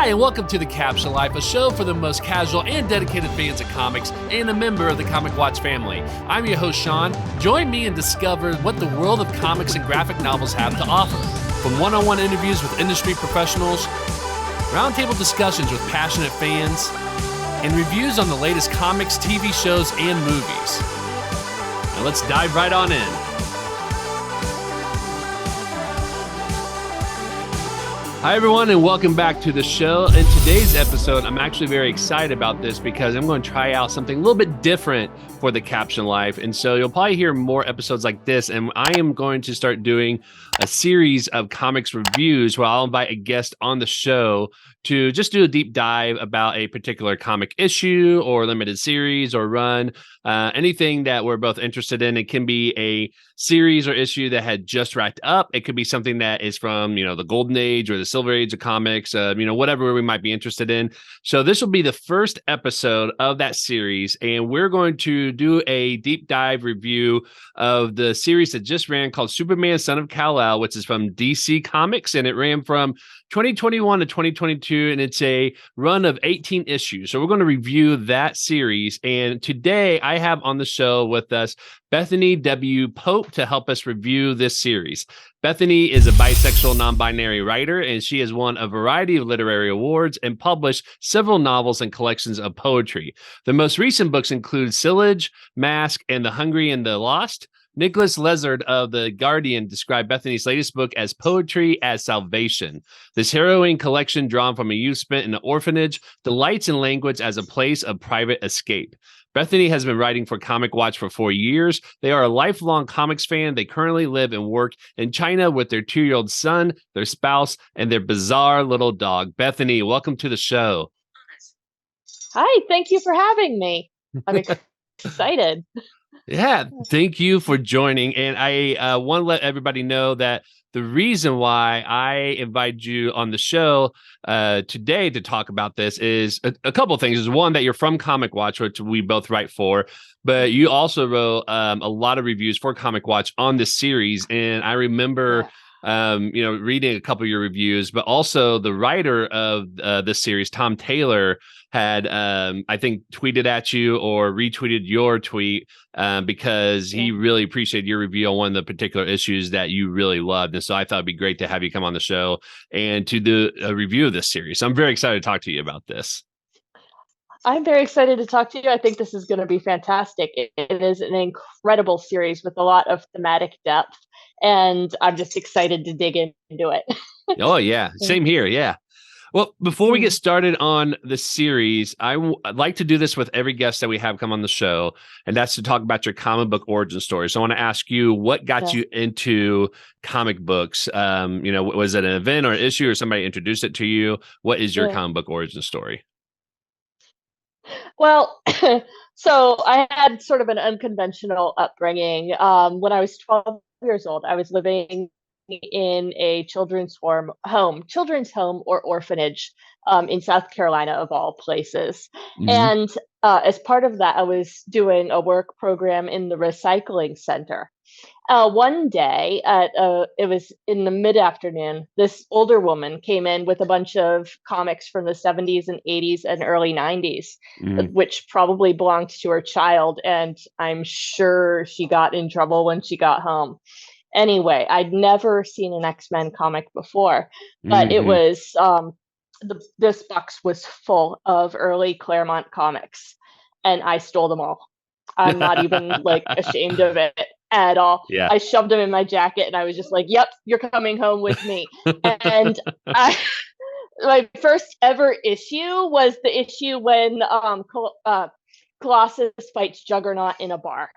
Hi, and welcome to The Caption Life, a show for the most casual and dedicated fans of comics and a member of the Comic Watch family. I'm your host, Sean. Join me and discover what the world of comics and graphic novels have to offer. From one-on-one interviews with industry professionals, roundtable discussions with passionate fans, and reviews on the latest comics, TV shows, and movies. Now let's dive right on in. Hi, everyone, and welcome back to the show. In today's episode, I'm actually very excited about this because I'm going to try out something a little bit different for the Caption Life. And so you'll probably hear more episodes like this. And I am going to start doing a series of comics reviews where I'll invite a guest on the show to just do a deep dive about a particular comic issue or limited series or run, anything that we're both interested in. It can be a series or issue that had just wrapped up. It could be something that is from, the golden age or the silver age of comics, whatever we might be interested in. So this will be the first episode of that series, and we're going to do a deep dive review of the series that just ran called Superman, Son of Kal-El, which is from DC Comics, and it ran from 2021 to 2022, and it's a run of 18 issues. So we're going to review that series. And today I have on the show with us Bethany W Pope to help us review this series. Bethany is a bisexual, non-binary writer, and she has won a variety of literary awards and published several novels and collections of poetry. The most recent books include Silage, Masque, and The Hungry and the Lost. Nicholas Lezard of The Guardian described Bethany's latest book as poetry as salvation. This harrowing collection, drawn from a youth spent in an orphanage, delights in language as a place of private escape. Bethany has been writing for Comic Watch for 4 years. They are a lifelong comics fan. They currently live and work in China with their 2-year-old son, their spouse, and their bizarre little dog. Bethany, welcome to the show. Hi, thank you for having me. I'm excited. Yeah, thank you for joining. And I want to let everybody know that the reason why I invited you on the show today to talk about this is a couple of things. Is one, that you're from Comic Watch, which we both write for, but you also wrote a lot of reviews for Comic Watch on this series. And I remember, reading a couple of your reviews, but also the writer of this series, Tom Taylor, had I think tweeted at you or retweeted your tweet because he really appreciated your review on one of the particular issues that you really loved. And so I thought it'd be great to have you come on the show and to do a review of this series. So I'm very excited to talk to you about this. I'm very excited to talk to you. I think this is going to be fantastic. It is an incredible series with a lot of thematic depth, and I'm just excited to dig into it. Oh, yeah. Same here. Yeah. Well, before we get started on the series, I'd like to do this with every guest that we have come on the show, and that's to talk about your comic book origin story. So I want to ask you, what got you into comic books? Was it an event or an issue or somebody introduced it to you? What is your comic book origin story? Well, so I had sort of an unconventional upbringing. When I was 12 years old, I was living in a children's home or orphanage in South Carolina, of all places. Mm-hmm. And as part of that, I was doing a work program in the recycling center. One day, it was in the mid-afternoon, this older woman came in with a bunch of comics from the 70s and 80s and early 90s, which probably belonged to her child, and I'm sure she got in trouble when she got home. Anyway, I'd never seen an X-Men comic before, but it was, this box was full of early Claremont comics, and I stole them all. I'm not even ashamed of it at all. Yeah. I shoved them in my jacket, and I was just like, yep, you're coming home with me. And my first ever issue was the issue when Colossus fights Juggernaut in a bar.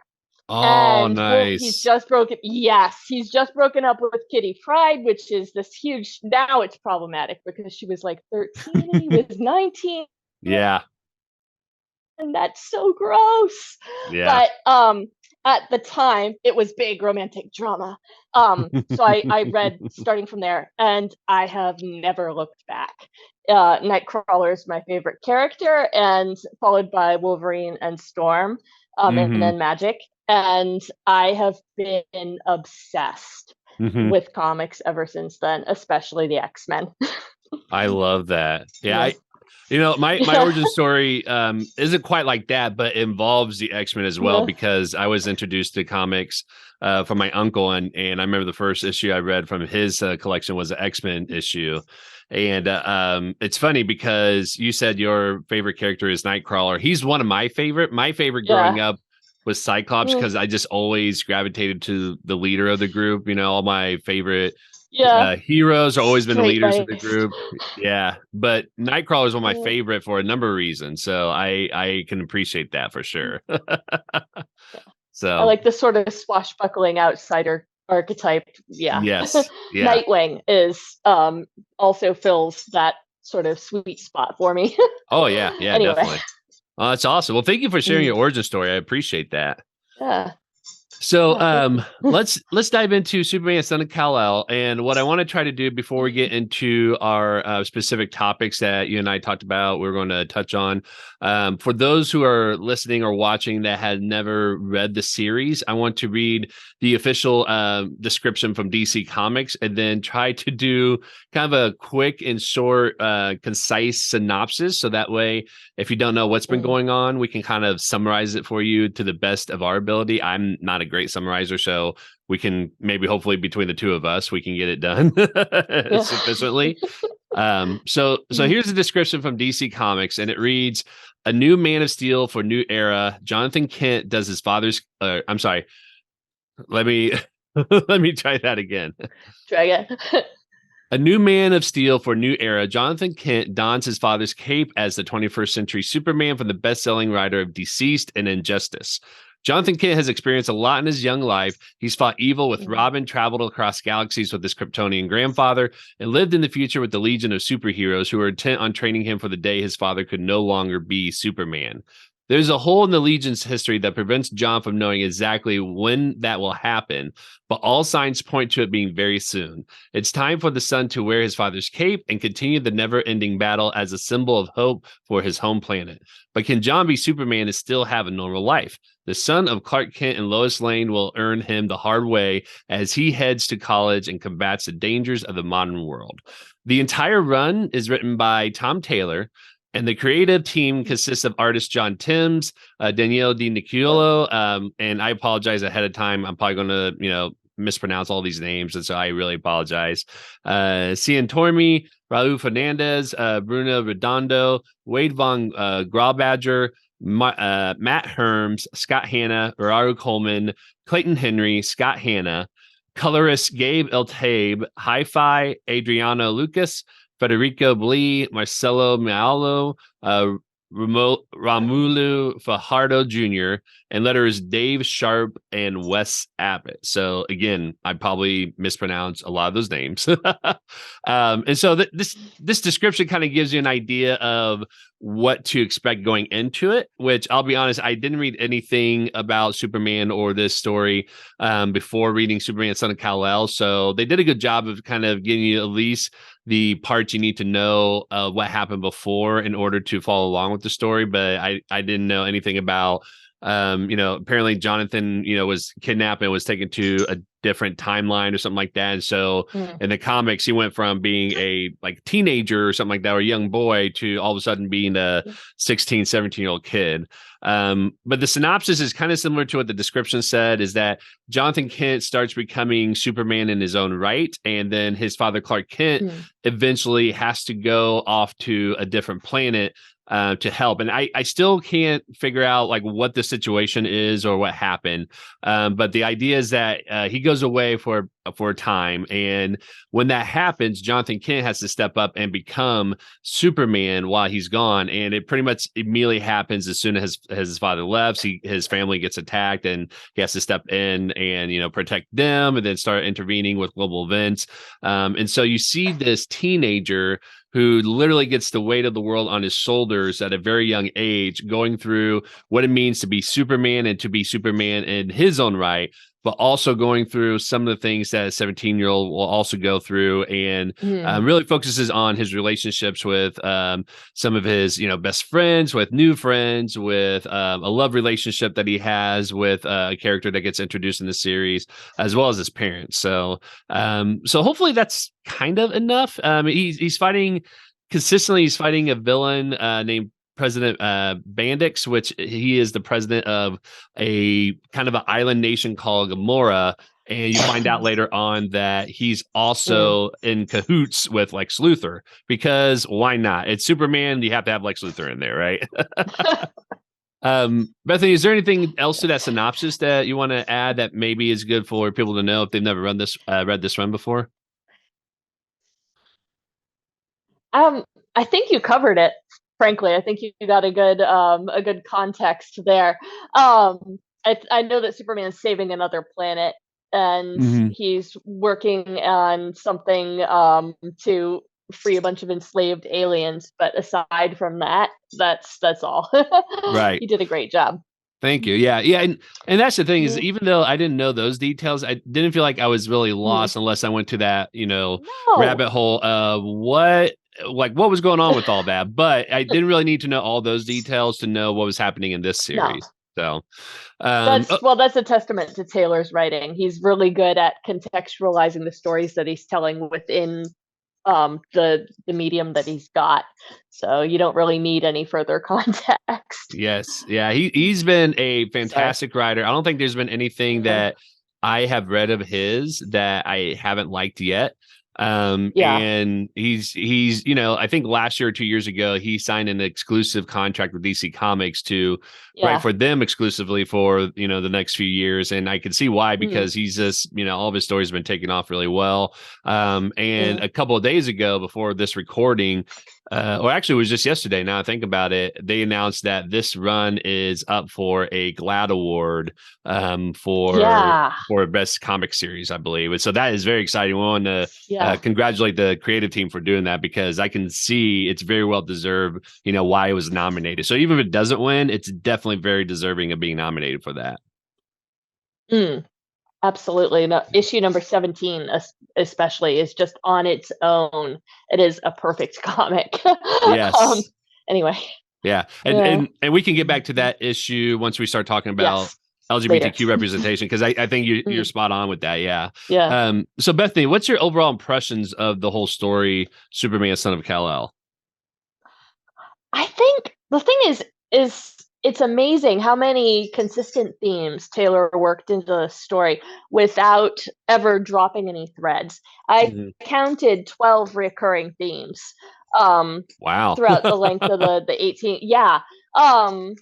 Oh, and nice. He's just broken up with Kitty Pryde, which is this huge, now it's problematic because she was 13 and he was 19. Yeah. And that's so gross. Yeah. But at the time it was big romantic drama. So I read starting from there, and I have never looked back. Nightcrawler is my favorite character, and followed by Wolverine and Storm, and then Magic. And I have been obsessed with comics ever since then, especially the X-Men. I love that. Yeah, Yeah. my Yeah. origin story isn't quite like that, but involves the X-Men as well Yeah. because I was introduced to comics from my uncle, and I remember the first issue I read from his collection was an X-Men issue. And it's funny because you said your favorite character is Nightcrawler. He's one of my favorite. My favorite growing Yeah. up was Cyclops Mm. because I just always gravitated to the leader of the group. All my favorite Yeah. heroes are always been the Straight leaders of the laced. group. Yeah, but Nightcrawler is one of my Yeah. favorite for a number of reasons. So I can appreciate that for sure. I So like the sort of swashbuckling outsider archetype. Yeah. yes, yeah. Nightwing is also fills that sort of sweet spot for me. Oh yeah, yeah, Anyway. definitely. Oh, that's awesome. Well, thank you for sharing Mm. your origin story. I appreciate that. Yeah. So Yeah, thank you. let's dive into Superman Son of Kal-El. And what I want to try to do before we get into our specific topics that you and I talked about, we're going to touch on. For those who are listening or watching that had never read the series, I want to read the official description from DC Comics and then try to do kind of a quick and short, concise synopsis. So that way, if you don't know what's been Mm. going on, we can kind of summarize it for you to the best of our ability. I'm not a great summarizer, so we can maybe hopefully between the two of us, we can get it done Yeah. sufficiently. So Mm. here's a description from DC Comics, and it reads: "A new Man of Steel for new era. Jonathan Kent does his father's. I'm sorry. Let me let me try that again. Try again. A new Man of Steel for new era, Jonathan Kent dons his father's cape as the 21st century Superman from the best-selling writer of Deceased and Injustice. Jonathan Kent has experienced a lot in his young life. He's fought evil with Robin, traveled across galaxies with his Kryptonian grandfather, and lived in the future with the legion of superheroes who were intent on training him for the day his father could no longer be Superman. There's a hole in the Legion's history that prevents John from knowing exactly when that will happen, but all signs point to it being very soon. It's time for the son to wear his father's cape and continue the never-ending battle as a symbol of hope for his home planet. But can John be Superman and still have a normal life? The son of Clark Kent and Lois Lane will earn him the hard way as he heads to college and combats the dangers of the modern world. The entire run is written by Tom Taylor, and the creative team consists of artist John Timms, Danielle Di Nicolo, and I apologize ahead of time. I'm probably going to, mispronounce all these names, and so I really apologize. Cian Tormey, Raul Fernandez, Bruno Redondo, Wade Von Grawbadger, Matt Herms, Scott Hanna, Raru Coleman, Clayton Henry, Scott Hanna, colorist Gabe Eltabe, Hi-Fi, Adriano Lucas, Federico Blee, Marcelo Mialo, Ramulu Fajardo Jr., and letters Dave Sharp and Wes Abbott. So again, I probably mispronounced a lot of those names. And so this description kind of gives you an idea of what to expect going into it, which I'll be honest, I didn't read anything about Superman or this story before reading Superman Son of Kal-El. So they did a good job of kind of giving you at least the parts you need to know what happened before in order to follow along with the story. But I didn't know anything about, apparently Jonathan, was kidnapped and was taken to a different timeline or something like that. And so in the comics, he went from being a teenager or something like that, or a young boy, to all of a sudden being a 16, 17-year-old kid. But the synopsis is kind of similar to what the description said, is that Jonathan Kent starts becoming Superman in his own right. And then his father, Clark Kent, eventually has to go off to a different planet to help. And I still can't figure out what the situation is or what happened. But the idea is that he goes away for a time. And when that happens, Jonathan Kent has to step up and become Superman while he's gone. And it pretty much immediately happens as soon as his father left. His family gets attacked and he has to step in and, protect them and then start intervening with global events. And so you see this teenager who literally gets the weight of the world on his shoulders at a very young age, going through what it means to be Superman and to be Superman in his own right, but also going through some of the things that a 17-year-old will also go through, and Mm. really focuses on his relationships with some of his, best friends, with new friends, with a love relationship that he has with a character that gets introduced in the series, as well as his parents. So hopefully that's kind of enough. He's fighting consistently. He's fighting a villain named President Bandix, which he is the president of a kind of an island nation called Gamora. And you find out later on that he's Mm. also in cahoots with Lex Luthor, because why not? It's Superman. You have to have Lex Luthor in there, right? Bethany, is there anything else to that synopsis that you want to add that maybe is good for people to know if they've never read this run before? Um, I think you covered it. Frankly, I think you got a good context there. I know that Superman's saving another planet, and Hmm. he's working on something to free a bunch of enslaved aliens. But aside from that, that's all. Right. He did a great job. Thank you. Yeah, yeah, and that's the thing is, Mhm. even though I didn't know those details, I didn't feel like I was really Mm. lost unless I went to that, No, rabbit hole of what was going on with all that. But I didn't really need to know all those details to know what was happening in this no. series. So, um, oh, That's a testament to Taylor's writing. He's really good at contextualizing the stories that he's telling within the medium that he's got. So you don't really need any further context. yes, yeah, he's been a Sorry. fantastic writer. I don't think there's been anything Uh-huh. that I have read of his that I haven't liked yet. Yeah. And he's I think last year or 2 years ago he signed an exclusive contract with DC Comics to write Yeah. for them exclusively for the next few years, and I can see why, Mm, because he's just all of his stories have been taken off really well. And mm. a couple of days ago, before this recording, or actually it was just yesterday, now I think about it, they announced that this run is up for a GLAAD award, for Yeah. best comic series, I believe. And so that is very exciting. We want to Yeah. congratulate the creative team for doing that, because I can see it's very well deserved, why it was nominated. So even if it doesn't win, it's definitely very deserving of being nominated for that. Mm, absolutely. No, issue number 17 especially is just on its own. It is a perfect comic. um Yes. anyway. Yeah. And Yeah. and we can get back to that issue once we start talking about Yes. Later. LGBTQ representation, because I think you're Mm, spot on with that. Yeah. yeah. So Bethany, what's your overall impressions of the whole story, Superman, Son of Kal-El? I think the thing is it's amazing how many consistent themes Taylor worked into the story without ever dropping any threads. I Mhm. counted 12 recurring themes um Wow. throughout the length of the 18. Yeah. Um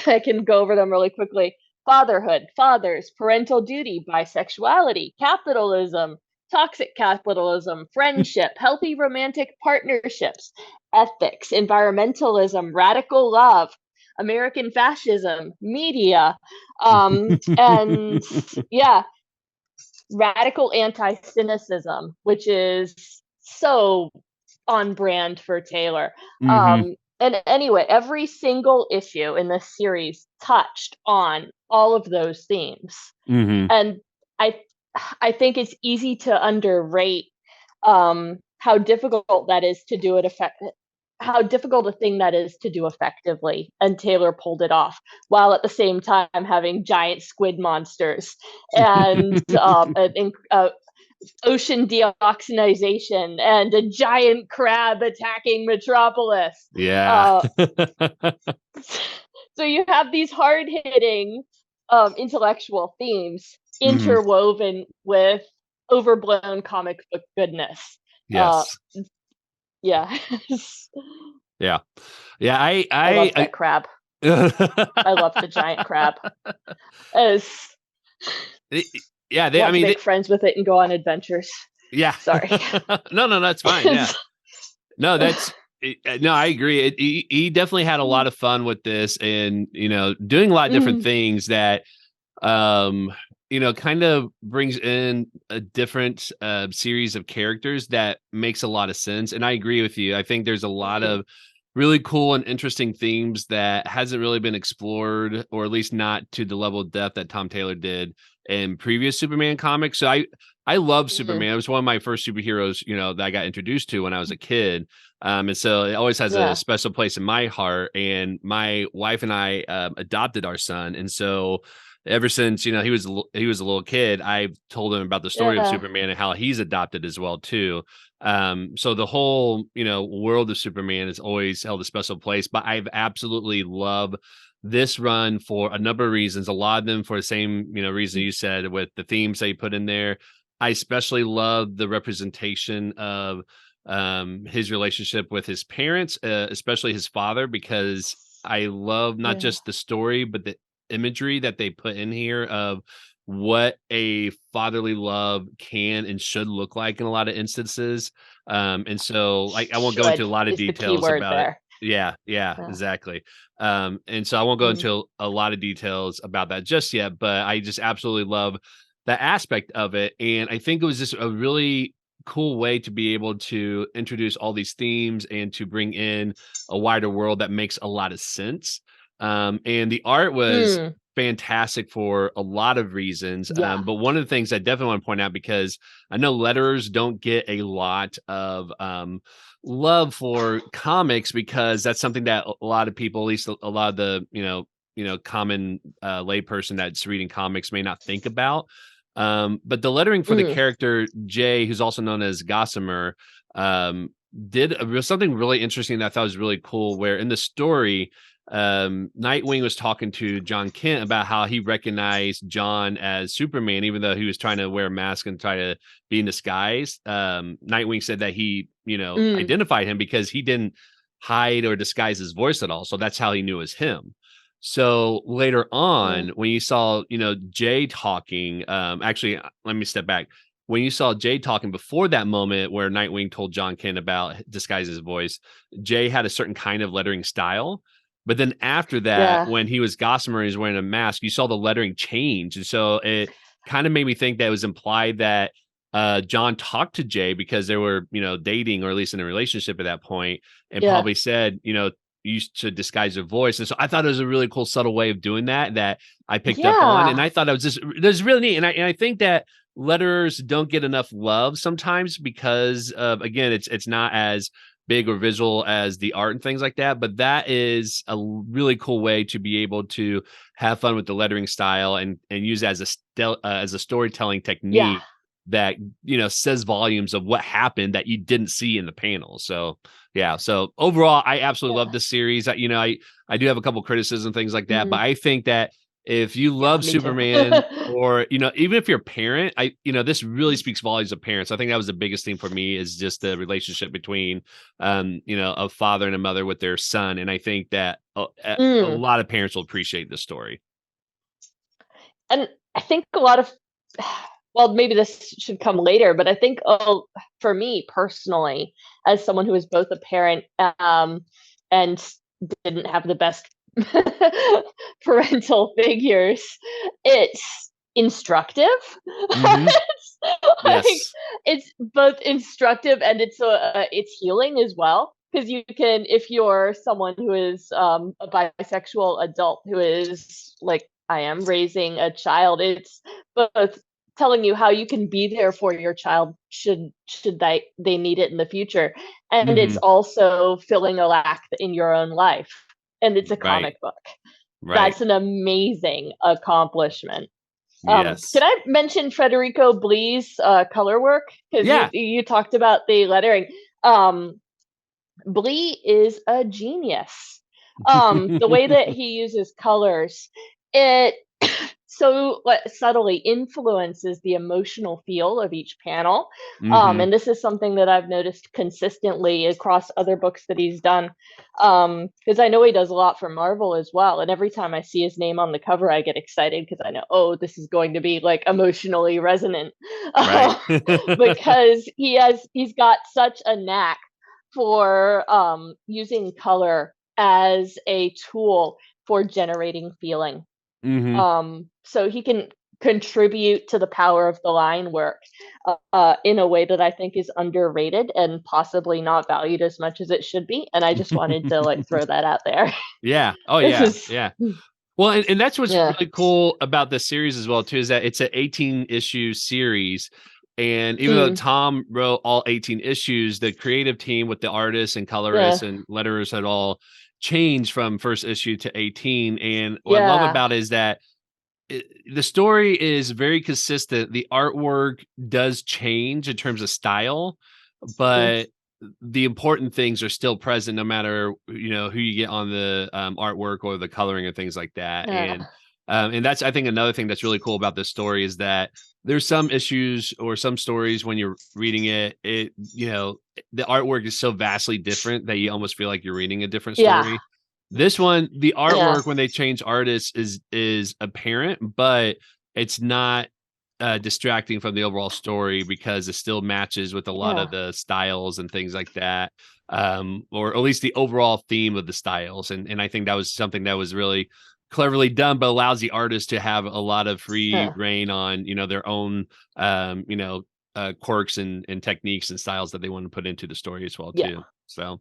I can go over them really quickly. Fatherhood, fathers, parental duty, bisexuality, capitalism, toxic capitalism, friendship, healthy romantic partnerships, ethics, environmentalism, radical love, American fascism, media, and yeah, radical anti cynicism, which is so on brand for Taylor. Hmm. And anyway, every single issue in this series touched on all of those themes, Hmm. and I I think it's easy to underrate how difficult that is to do it how difficult a thing that is to do effectively, and Taylor pulled it off while at the same time having giant squid monsters and ocean deoxinization and a giant crab attacking Metropolis. Yeah. Uh, so you have these hard hitting intellectual themes Hmm. interwoven with overblown comic book goodness. Uh, Yes. yeah, Yeah. Yeah. I love that crab. I love the giant crab. As Yeah. want to make friends with it and go on adventures. Yeah. Sorry. No, that's fine. Yeah. No, no, I agree. He definitely had a lot of fun with this, and doing a lot of different Mhm. things that um kind of brings in a different series of characters that makes a lot of sense. And I agree with you. I think there's a lot Mhm. of really cool and interesting themes that hasn't really been explored, or at least not to the level of depth that Tom Taylor did in previous Superman comics. So I love Mm, Superman. It was one of my first superheroes, that I got introduced to when I was a kid. And so it always has a yeah. special place in my heart. And my wife and I adopted our son, and so ever since he was a little kid, I've told him about the story of Yeah. Superman and how he's adopted as well too. So the whole world of Superman has always held a special place. But I've absolutely loved this run for a number of reasons. A lot of them for the same reason you said, with the themes they put in there. I especially love the representation of his relationship with his parents, especially his father, because I love not Yeah. just the story, but the imagery that they put in here of what a fatherly love can and should look like in a lot of instances. And so, like, I won't go into Should a lot of is the key details word about it. there. Yeah, yeah, Yeah. exactly. And so I won't go Mm, into a lot of details about that just yet, but I just absolutely love that aspect of it. And I think it was just a really cool way to be able to introduce all these themes and to bring in a wider world that makes a lot of sense. And the art was mm, fantastic for a lot of reasons. yeah. But one of the things I definitely want to point out, because I know letterers don't get a lot of love for comics, because that's something that a lot of people, at least a lot of the common layperson that's reading comics, may not think about. But the lettering for the Mm, character Jay, who's also known as Gossamer, um, something really interesting that I thought was really cool. Where in the story, Nightwing was talking to Jon Kent about how he recognized John as Superman, even though he was trying to wear a mask and try to be in disguise. Nightwing said that he, mm, identified him because he didn't hide or disguise his voice at all. So that's how he knew it was him. So later yeah. on, when you saw, Jay talking, actually, let me step back. When you saw Jay talking before that moment where Nightwing told Jon Kent about disguise his voice, Jay had a certain kind of lettering style. But then after that, Yeah. when he was Gossamer and he was wearing a mask, you saw the lettering change. And so it kind of made me think that it was implied that John talked to Jay because they were, dating, or at least in a relationship at that point, and Yeah. probably said, you should disguise your voice. And so I thought it was a really cool, subtle way of doing that I picked up on. And Yeah. I thought that was really neat. And I think that letterers don't get enough love sometimes because of, again, it's not as big or visual as the art and things like that. But that is a really cool way to be able to have fun with the lettering style and use it as a storytelling Yeah. technique that says volumes of what happened that you didn't see in the panel. So yeah, so overall I absolutely love Yeah. this series. I do have a couple criticisms, things like that, but Mhm. I think that if you Yeah, love me too. Superman, or even if you're a parent, this really speaks volumes of parents. I think that was the biggest thing for me, is just the relationship between a father and a mother with their son. And I think that a Mm. lot of parents will appreciate this story. And I think a lot of well, maybe this should come later, but I think, for me personally, as someone who is both a parent, and didn't have the best parental figures, it's instructive. Hmm. It's like, Yes. it's both instructive and it's healing as well. Because you can, if you're someone who is a bisexual adult who is like I am raising a child, it's both telling you how you can be there for your child should they need it in the future, and it's Hmm. also filling a lack in your own life, and it's a Right. comic book. Right. That's an amazing accomplishment. Can Yes. I mention Federico Bli's color work, because you Yeah. you talked about the lettering? um Blee is a genius. The way that he uses colors, it so subtly influences the emotional feel of each panel. Hmm. And this is something that I've noticed consistently across other books that he's done. Because I know he does a lot for Marvel as well. And every time I see his name on the cover, I get excited because I know, oh, this is going to be like emotionally resonant. Right. Because he's got such a knack for using color as a tool for generating feeling. Hmm. So he can contribute to the power of the line work in a way that I think is underrated and possibly not valued as much as it should be. And I just wanted to like throw that out there. Yeah. Oh This yeah. is Yeah. Well, and that's what's Yeah. really cool about this series as well too, is that it's an 18 issue series. And even though Mm, Tom wrote all 18 issues, the creative team with the artists and colorists yeah. and letterers had all changed from first issue to 18. And what I love Yeah. about it is that the story is very consistent. The artwork does change in terms of style, Mm, but the important things are still present no matter who you get on the artwork or the coloring and things like that. yeah. And that's, I think, another thing that's really cool about this story is that there's some issues or some stories when you're reading it the artwork is so vastly different that you almost feel like you're reading a different Yeah. story. This one, the Yeah. artwork when they change artists is apparent, but it's not distracting from the overall story because it still matches with a lot of Yeah. the styles and things like that. Or at least the overall theme of the styles. And I think that was something that was really cleverly done, but allows the artist to have a lot of free Yeah. reign on, their own quirks and techniques and styles that they want to put into the story as well, Yeah. too. So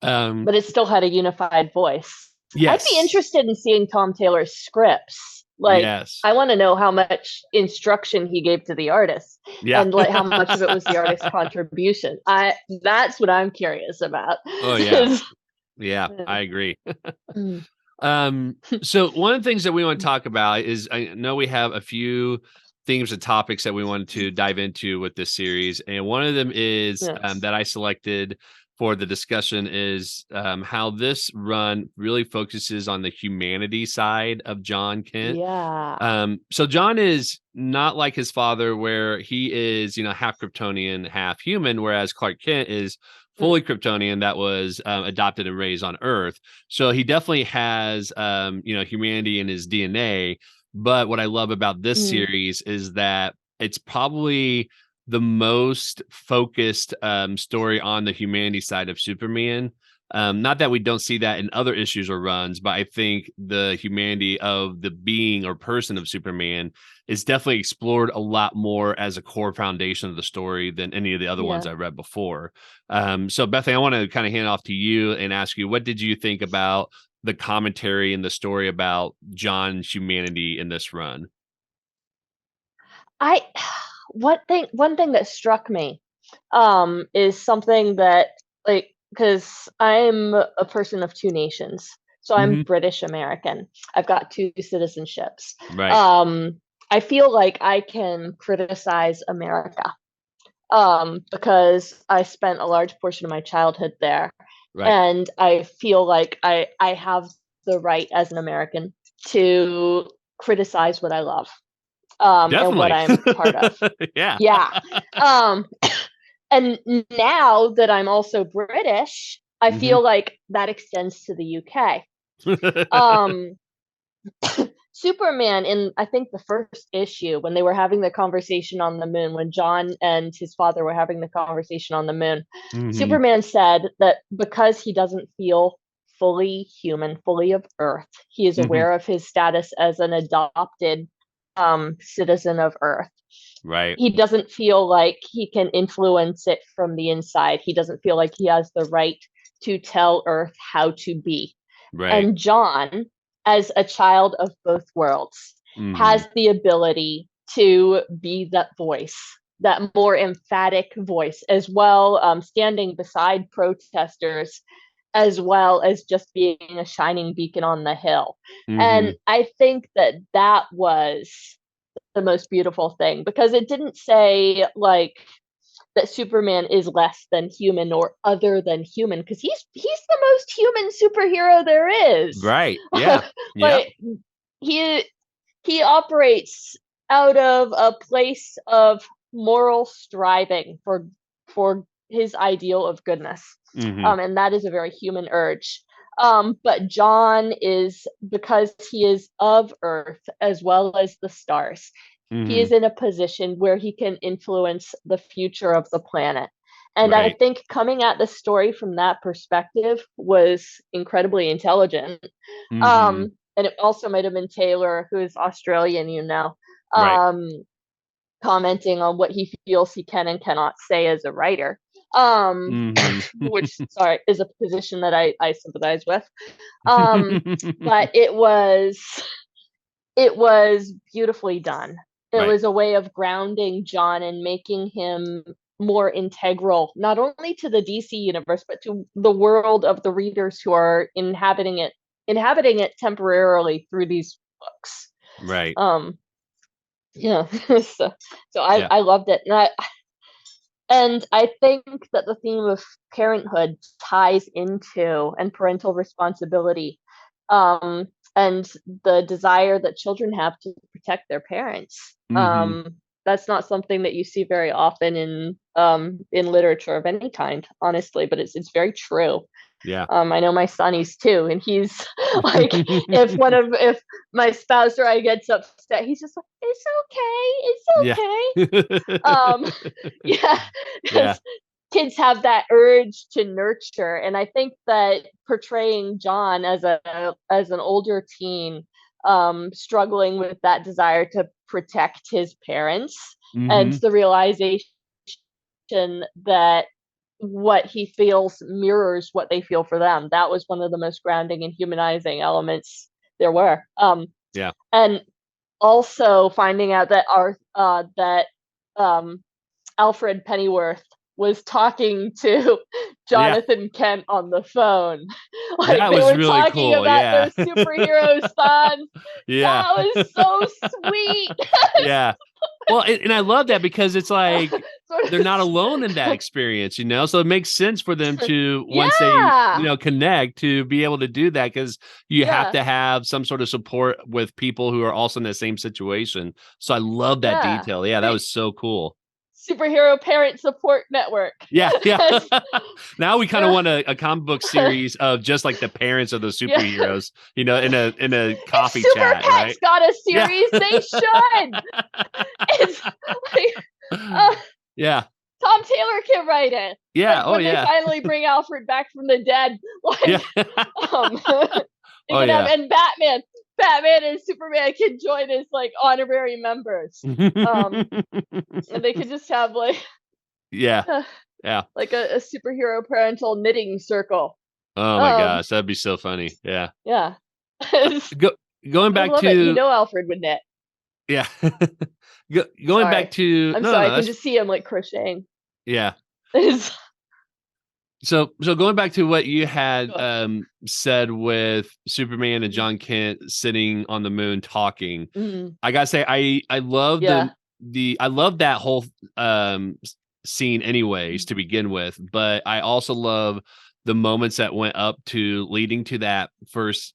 um But it still had a unified voice. I'd be yes. interested in seeing Tom Taylor's scripts. Like, Yes. I want to know how much instruction he gave to the artist Yeah. and like how much of it was the artist's contribution. That's what I'm curious about. Oh, yeah. Yeah, I agree. Mm, So one of the things that we want to talk about is, I know we have a few themes and topics that we wanted to dive into with this series, and one of them is yes. that I selected for the discussion is how this run really focuses on the humanity side of Jon Kent. Yeah. So John is not like his father, where he is, half Kryptonian, half human, whereas Clark Kent is Mm, fully Kryptonian that was adopted and raised on Earth. So he definitely has, humanity in his DNA. But what I love about this mm, series is that it's probably the most focused story on the humanity side of Superman. Not that we don't see that in other issues or runs, but I think the humanity of the being or person of Superman is definitely explored a lot more as a core foundation of the story than any of the other ones yeah. I read before. So Bethany, I want to kind of hand off to you and ask you, what did you think about the commentary and the story about John's humanity in this run? I one thing that struck me is something that, like, because I'm a person of two nations. So I'm Hmm. British American. I've got two citizenships. Right, Um, I feel like I can criticize America because I spent a large portion of my childhood there, right. and I feel like I have the right as an American to criticize what I love and what Definitely. I'm part of. Yeah. Yeah. Um, and now that I'm also British, I Hmm. feel like that extends to the UK. Um, Superman, in I think the first issue, when they were having the conversation on the moon, when John and his father were having the conversation on the moon, Hmm. Superman said that because he doesn't feel fully human, fully of Earth, he is Hmm. aware of his status as an adopted citizen of Earth. Right, He doesn't feel like he can influence it from the inside. He doesn't feel like he has the right to tell Earth how to be. right. And John, as a child of both worlds, Hmm. has the ability to be that voice, that more emphatic voice, as well, standing beside protesters, as well as just being a shining beacon on the hill. And Hmm. I think that that was the most beautiful thing because it didn't say like that Superman is less than human or other than human because he's the most human superhero there is. Right. Yeah. Yep. But he he operates out of a place of moral striving for his ideal of goodness, Hmm. and that is a very human urge. But John is, because he is of Earth as well as the stars, he Hmm. is in a position where he can influence the future of the planet. And I Right. think coming at the story from that perspective was incredibly intelligent. Hmm. And it also might have been Taylor, who is Australian, Right. commenting on what he feels he can and cannot say as a writer. which sorry is a position that I sympathize with. But it was beautifully done. It Right. was a way of grounding John and making him more integral, not only to the DC universe, but to the world of the readers who are inhabiting it temporarily through these books. Right. Um, yeah, so I Yeah. I loved it, and I think that the theme of parenthood ties into and parental responsibility, and the desire that children have to protect their parents. Hmm. That's not something that you see very often in literature of any kind, honestly, but it's very true. Yeah. I know my son, he's 2, and he's like, if my spouse or I gets upset, he's just like, "It's Yeah. okay, it's okay." Yeah, Yeah. 'cause kids have that urge to nurture, and I think that portraying John as an older teen, struggling with that desire to protect his parents, and Hmm. the realization that what he feels mirrors what they feel for them. That was one of the most grounding and humanizing elements there were. Yeah. And also finding out that um, Alfred Pennyworth was talking to Yeah. Jonathan Kent on the phone. Like That they was were really talking cool. about Yeah. their superhero son. Yeah. That was so sweet. Yeah. Well, and I love that because it's like Sort they're not alone in that of, experience, so it makes sense for them to, once they, yeah, connect, to be able to do that, because you have yeah, to have some sort of support with people who are also in the same situation. So I love that yeah. detail. Yeah, that was so cool. Superhero parent support network. Yeah, yeah. It's- Now we kind of yeah, want a comic book series of just like the parents of the yeah. superheroes, in a If coffee Super chat, Pets right? got a Yeah. series, they should. It's like, uh, Yeah. Tom Taylor can write it. Yeah. Like Oh when they yeah. finally bring Alfred back from the dead, Yeah. like um, they Oh can have yeah. and Batman and Superman can join as like honorary members. Um, and they could just have like Yeah. Yeah. like a superhero parental knitting circle. Oh my Um, gosh, that'd be so funny. Yeah. yeah. Uh, I go, going back love it. You to know Alfred would knit. Yeah. Going back Sorry. to I'm no, sorry. no, I can that's just see him like crocheting. yeah. It's So going back to what you had cool. said with Superman and Mhm. John Kent sitting on the moon talking. Mhm. I gotta say, I love Yeah. I love that whole scene anyways Mhm. to begin with, but I also love the moments that went up to leading to that first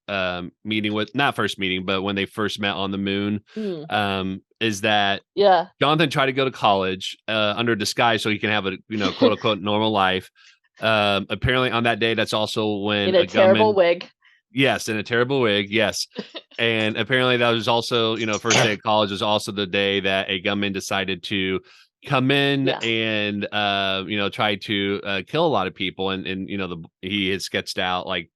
meeting, with not first meeting, but when they first met on the moon. Mhm. Is that Yeah. Jonathan tried to go to college under disguise so he can have a, quote unquote normal life. Apparently on that day, that's also when In a a terrible gunman, wig. yes, in a terrible wig, yes. And apparently that was also, first day of college was also the day that a gunman decided to come in Yeah. and try to kill a lot of people, and he had sketched out, like,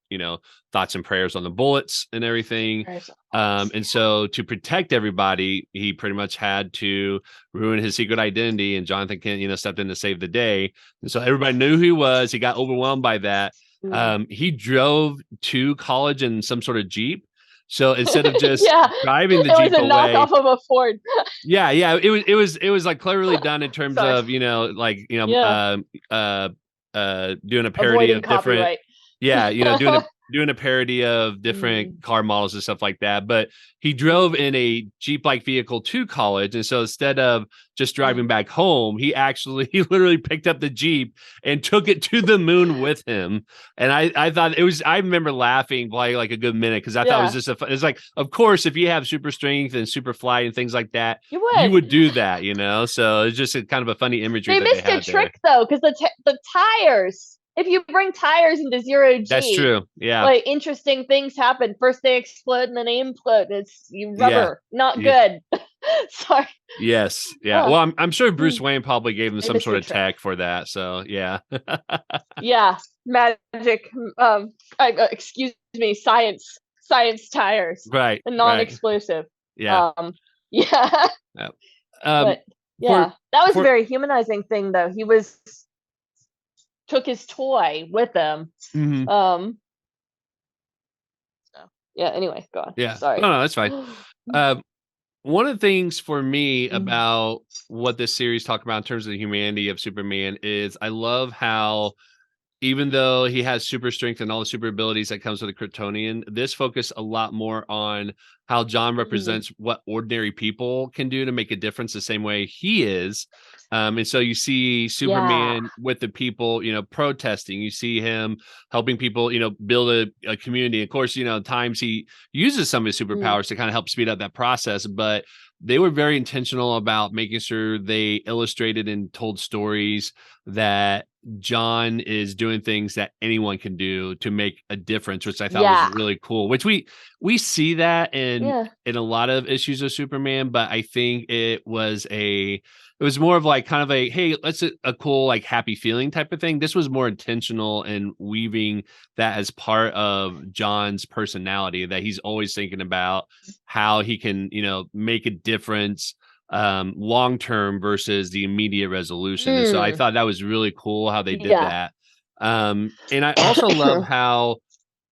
thoughts and prayers on the bullets and everything. There's And so to protect everybody, he pretty much had to ruin his secret identity, and Jonathan Kent, stepped in to save the day. And so everybody knew who he was. He got overwhelmed by that. Mm. He drove to college in some sort of Jeep. So instead of just Yeah. driving the It was Jeep a away, knockoff of a Ford. yeah, yeah, it was like cleverly done in terms Sorry. of, like, Yeah. doing a parody Avoiding of different, copyright. yeah, doing a parody of different Mm. car models and stuff like that. But he Mm. drove in a Jeep-like vehicle to college, and so instead of just Mm. driving back home, he literally picked up the Jeep and took it to the moon with him. And I thought it was, I remember laughing probably like a good minute, because I thought it was Yeah. just it's like, of course, if you have super strength and super flight and things like that, You you would. would do that, So it's just a kind of a funny imagery They that they missed a had there. trick though, because the tires. If you bring tires into zero That's G, true. Yeah. like interesting things happen. First they explode and then they implode. And it's Yeah. rubber, not Yeah. good. Sorry. Yes. Yeah. Oh, Well, I'm sure Bruce Wayne probably gave him they some missed sort a of trick. tech for that. So yeah. Yeah, magic. Excuse me, science tires, Right. and Right. non-explosive. Yeah. Um, yeah, Yeah. Um, but for yeah, that was a for very humanizing thing, though. He was took his toy with him. Mhm. So, yeah. Anyway, go on. Yeah. Sorry. No, that's fine. Uh, One of the things for me Mm. about what this series talk about in terms of the humanity of Superman is I love how even though he has super strength and all the super abilities that comes with a Kryptonian, this focus a lot more on how John Mhm. represents what ordinary people can do to make a difference the same way he is. And so you see Yeah. Superman with the people, protesting. You see him helping people, build a community. Of course, times he uses some of his Mm. superpowers to kind of help speed up that process, but they were very intentional about making sure they illustrated and told stories that John is doing things that anyone can do to make a difference, which I thought was Yeah. really cool. Which we see that Yeah. in a lot of issues of Superman, but I think it was more of like kind of a hey, let's a cool like happy feeling type of thing. This was more intentional in weaving that as part of John's personality, that he's always thinking about how he can, make a difference long term versus the immediate resolution. And so I Mm. thought that was really cool how they did Yeah. that. And I also love how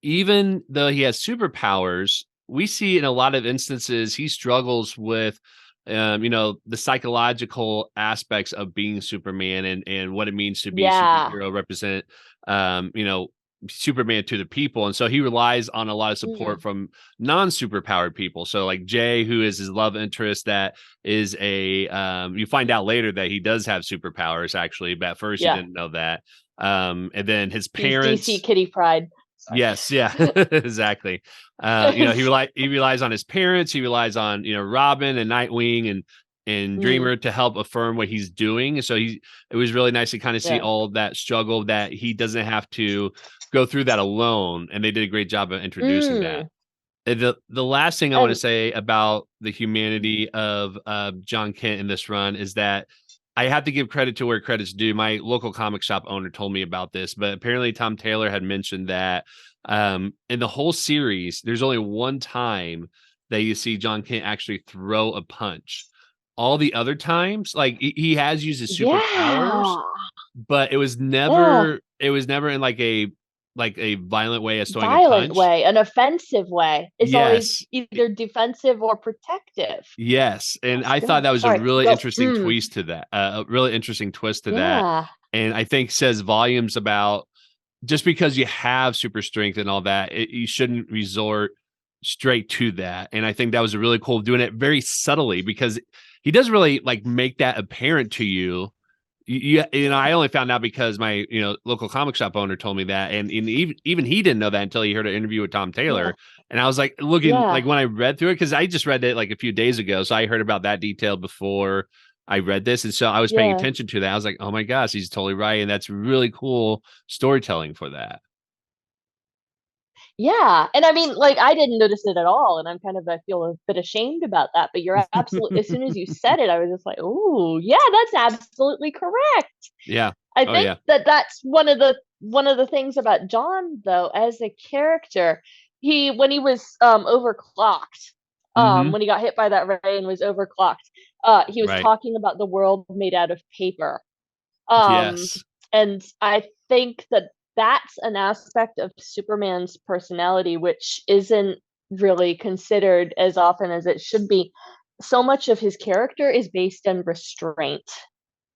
even though he has superpowers, we see in a lot of instances he struggles with the psychological aspects of being Superman and what it means to be a Yeah. superhero, represent Superman to the people. And so he relies on a lot of Mm. support from non-superpowered people. So like Jay, who is his love interest, that is you find out later that he does have superpowers actually, but at first you Yeah. didn't know that. And then his He's DC parents. Kitty Pride. Sorry. Yes, yeah, exactly. He relies on his parents. He relies on Robin and Nightwing and Mm. Dreamer to help affirm what he's doing. So it was really nice to kind of see Yeah. all of that struggle, that he doesn't have to go through that alone. And they did a great job of introducing that. Mm. And the last thing I want to And say about the humanity of Jon Kent in this run is that I have to give credit to where credit's due. My local comic shop owner told me about this, but apparently Tom Taylor had mentioned that in the whole series, there's only one time that you see Jon Kent actually throw a punch. All the other times, like he has used his superpowers, yeah. but Yeah. it was never in like a violent way as throwing a Violent punch. way, an offensive way. It's always Yes. either defensive or protective. Yes, and That's I thought good. that was a Sorry. really Go. interesting Mm. twist to that, a really interesting twist to that, Yeah. and I think says volumes about just because you have super strength and all that, you shouldn't resort straight to that. And I think that was really cool doing it very subtly, because he doesn't really like make that apparent to you. I only found out because my local comic shop owner told me that, and even he didn't know that until he heard an interview with Tom Yeah. Taylor. And I was like looking Yeah. like when I read through it, because I just read it like a few days ago, so I heard about that detail before I read this, and so I was paying Yeah. attention to that. I was like, oh my gosh, he's totally right, and that's really cool storytelling for that. Yeah, and I mean, like, I didn't notice it at all, and I feel a bit ashamed about that, but you're absolutely as soon as you said it, I was just like, "Ooh, yeah, that's absolutely correct." Yeah. I Oh think yeah. that that's one of the things about John, though, as a character. He when he was, overclocked, Hmm. when he got hit by that ray and was overclocked, he was Right. talking about the world made out of paper. Um, Yes. and I think that that's an aspect of Superman's personality which isn't really considered as often as it should be. So much of his character is based on restraint.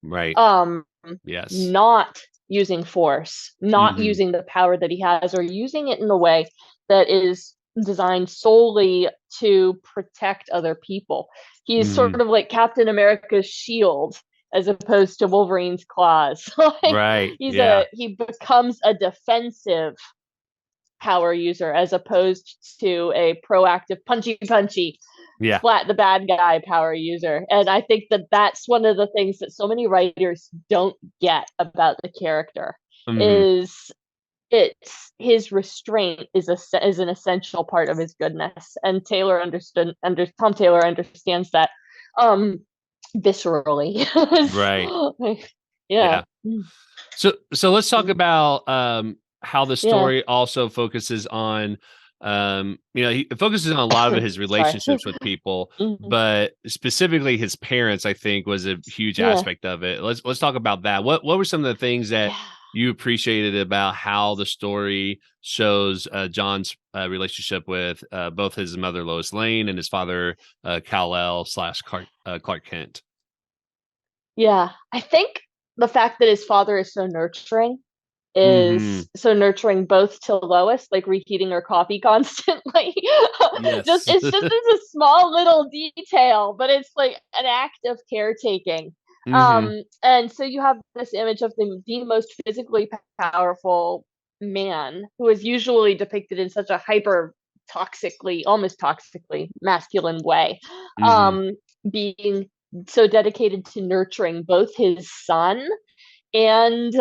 Right. Um, Yes. Not using force, not Hmm. using the power that he has, or using it in a way that is designed solely to protect other people. He's Hmm. sort of like Captain America's shield as opposed to Wolverine's claws. Like Right. Yeah. he becomes a defensive power user as opposed to a proactive punchy Yeah. splat the bad guy power user. And I think that that's one of the things that so many writers don't get about the character Hmm. is it's his restraint is an essential part of his goodness, and Tom Taylor understands that um viscerally. Right. Yeah. Yeah. So let's talk Mm. about how the Yeah. story also focuses on he focuses on a lot of his Sorry. relationships with people, Mhm. but specifically his parents, I think, was a huge Yeah. aspect of it. Let's talk about that. What were some of the things that Yeah. you appreciated about how the story shows John's relationship with both his mother Lois Lane and his father Kal-El slash Clark Kent. Yeah, I think the fact that his father is so nurturing Mm-hmm. is so nurturing both to Lois, like reheating her coffee constantly. just Yes. it's just it's a small little detail, but it's like an act of caretaking. Mm-hmm. And so you have this image of the most physically powerful man who is usually depicted in such a hyper toxically, almost toxically masculine way, Mm-hmm. being so dedicated to nurturing both his son and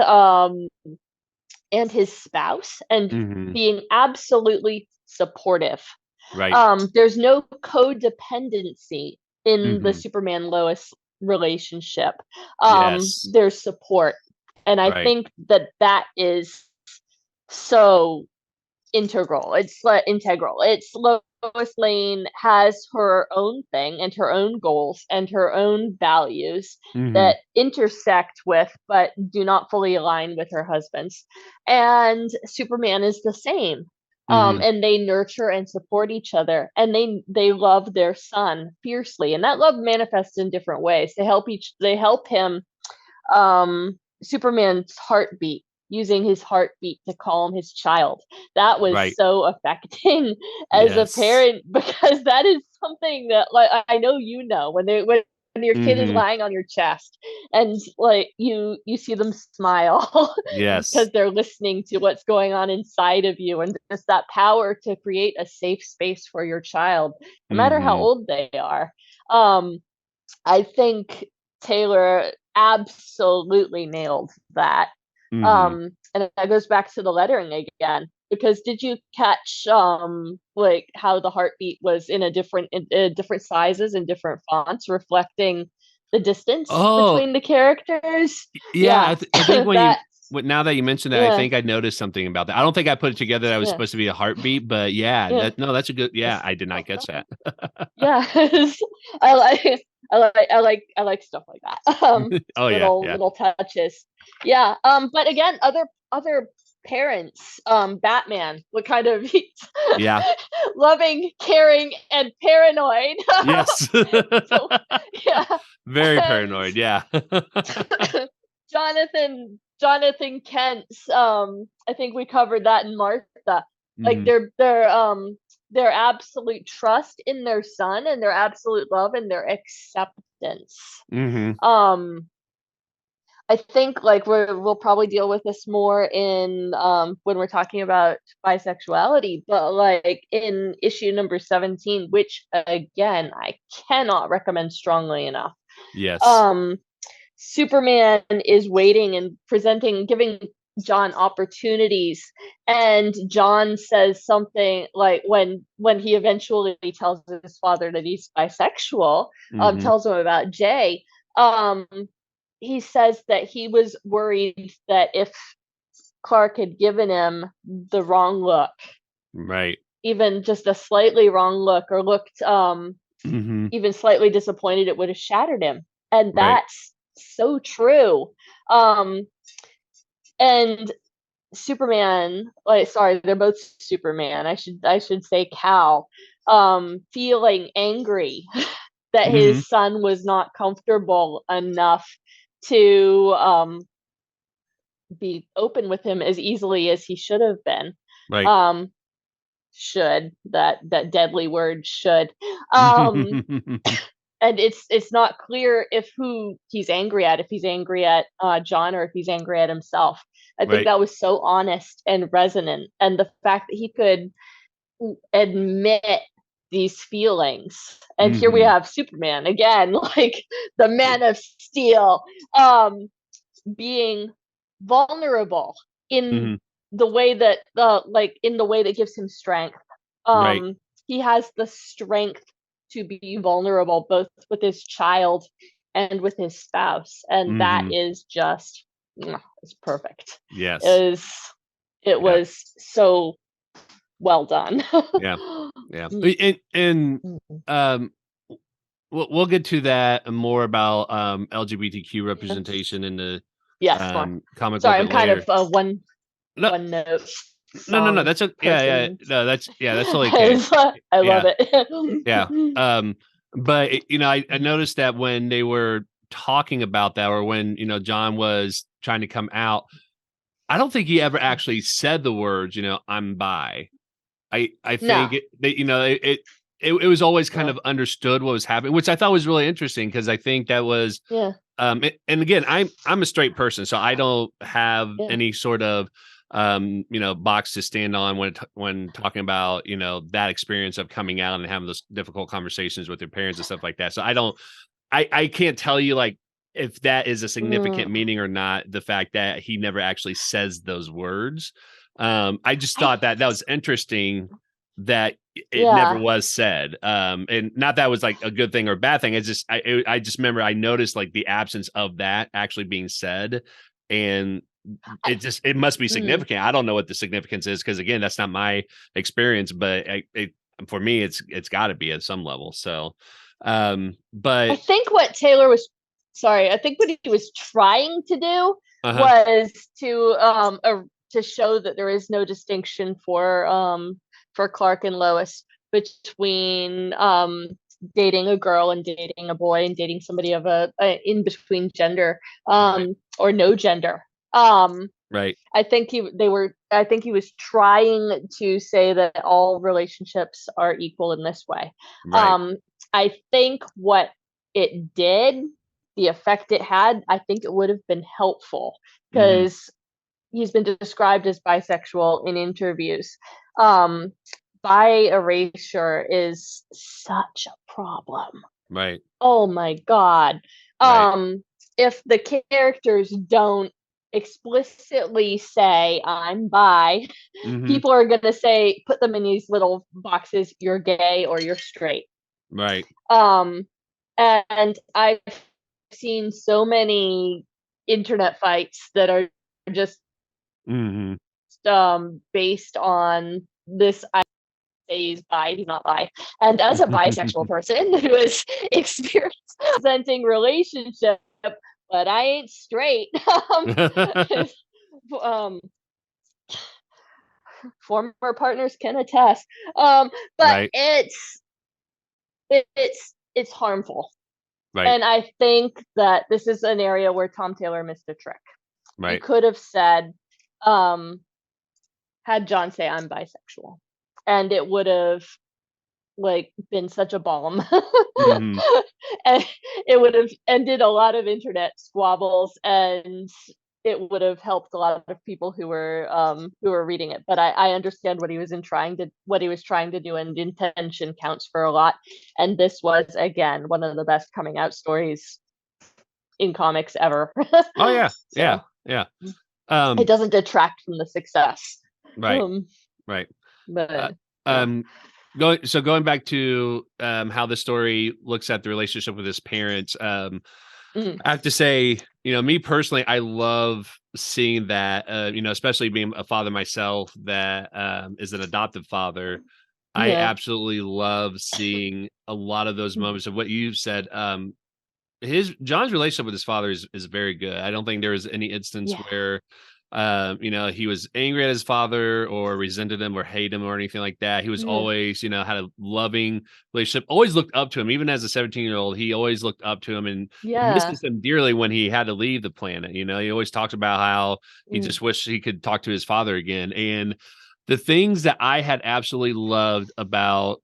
his spouse and Mm-hmm. being absolutely supportive. Right. There's no codependency in the Mm-hmm. Superman Lois relationship. Yes. There's support, and I Right. think that that is so integral. It's integral. It's Lois Lane has her own thing and her own goals and her own values Mm-hmm. that intersect with but do not fully align with her husband's. And Superman is the same. Mm-hmm. And they nurture and support each other, and they love their son fiercely, and that love manifests in different ways. They help him, Superman's heartbeat, using his heartbeat to calm his child. That was Right. so affecting as a Yes. parent, because that is something that, like, I know, when your kid is Mm-hmm. lying on your chest and like you see them smile Yes. because they're listening to what's going on inside of you, and just that power to create a safe space for your child no matter how Mm-hmm. old they are. um I think Taylor absolutely nailed that. Mm-hmm. And that goes back to the lettering again. Because did you catch like how the heartbeat was in different sizes and different fonts, reflecting the distance Oh, between the characters? yeah. Yeah, I think that now that you mentioned that, I yeah think I noticed something about that. I don't think I put it together that it was yeah supposed to be a heartbeat, but yeah, yeah. that's a good. Yeah, That's I did not well catch done. that. Yeah, I like I like stuff like that. Oh yeah, yeah, Little touches. Yeah. But again, other parents, Batman, what kind of yeah. loving, caring, and paranoid. Yes. So yeah, Very and paranoid. Yeah. Jonathan Kent's, I think we covered that in Martha. Like Hmm. their absolute trust in their son and their absolute love and their acceptance. Hmm. Um I think like we'll probably deal with this more in when we're talking about bisexuality, but like in issue number 17, which again I cannot recommend strongly enough. Yes. Um Superman is waiting and giving John opportunities, and John says something like, when he eventually tells his father that he's bisexual, Hmm. tells him about Jay. Um, he says that he was worried that if Clark had given him the wrong look, Right. even just a slightly wrong look, or looked Hmm. even slightly disappointed, it would have shattered him. And Right. that's so true. Um, and Superman, like, sorry, they're both Superman. I should say Cal, feeling angry that Hmm. his son was not comfortable enough to be open with him as easily as he should have been. Right. Um, should that deadly word should. Um, and it's not clear if who he's angry at, if he's angry at John, or if he's angry at himself. I think Right. that was so honest and resonant, and the fact that he could admit these feelings. And here we Hmm. have Superman again, like the Man of Steel, um, being vulnerable in Hmm. the way that in the way that gives him strength. Right. um he has the strength to be vulnerable both with his child and with his spouse, and that Hmm. is just, it's perfect. Yes. It was it Yeah. was so well done. Yeah. Yeah. Mm, And mm, um we'll get to that more about LGBTQ yes. representation in Yes, more. comic a Sorry, little I'm bit kind of later. one note No. song That's a person. no. That's totally okay. I love Yeah, yeah. it. But I noticed that when they were talking about that, or when John was trying to come out, I don't think he ever actually said the words, I'm bi. I think No. it was always kind Yeah. of understood what was happening, which I thought was really interesting because I think that was Yeah. and again, I'm a straight person, so I don't have Yeah. any sort of box to stand on when talking about that experience of coming out and having those difficult conversations with your parents and stuff like that. So I can't tell you like if that is a significant Mm. meaning or not, the fact that he never actually says those words. I just I thought that was interesting that it never Yeah. was said. And not that was like a good thing or a bad thing. It's just I just remember I noticed like the absence of that actually being said, and I it must be mm. significant. I don't know what the significance is because again, that's not my experience, but for me, it's got to be at some level. So, I but think what Taylor was sorry, I think what he was trying to do uh-huh, was to show that there is no distinction for Clark and Lois between dating a girl and dating a boy and dating somebody of a in between gender right, or no gender. Um right, I think he was trying to say that all relationships are equal in this way. right. Um, I think what it did, the effect it had, I think it would have been helpful Hmm. because he's been described as bisexual in interviews. Um, Bi erasure is such a problem. Right, Oh my god. right. Um if the characters don't explicitly say I'm bi, Hmm. people are going to say put them in these little boxes, you're gay or you're straight. Right. Um and I've seen so many internet fights that are just Hmm. based on this say he's bi, he's not bi. And as a bisexual person who is experienced presenting relationship, but I ain't straight. um, Former partners can attest. But Right, it's harmful, right, and I think that this is an area where Tom Taylor missed a trick. He right. could have said, um, had John say I'm bisexual, and it would have like been such a balm. Hmm. And it would have ended a lot of internet squabbles and it would have helped a lot of people who were reading it. But I understand what he was trying to do, and intention counts for a lot. And this was again one of the best coming out stories in comics ever. Oh yeah, yeah, So yeah. it Um, doesn't detract from the success. right, Um right. but Uh, yeah. um, going back to how the story looks at the relationship with his parents. Mm, I have to say, me personally, I love seeing that. Especially being a father myself, that is an adoptive father. I yeah. absolutely love seeing a lot of those moments of what you said. His John's relationship with his father is very good. I don't think there was any instance Yeah. where he was angry at his father or resented him or hate him or anything like that. He was Yeah. always, had a loving relationship, always looked up to him. Even as a 17-year-old, he always looked up to him and Yeah. misses him dearly when he had to leave the planet. He always talks about how he Mm, just wished he could talk to his father again. And the things that I had absolutely loved about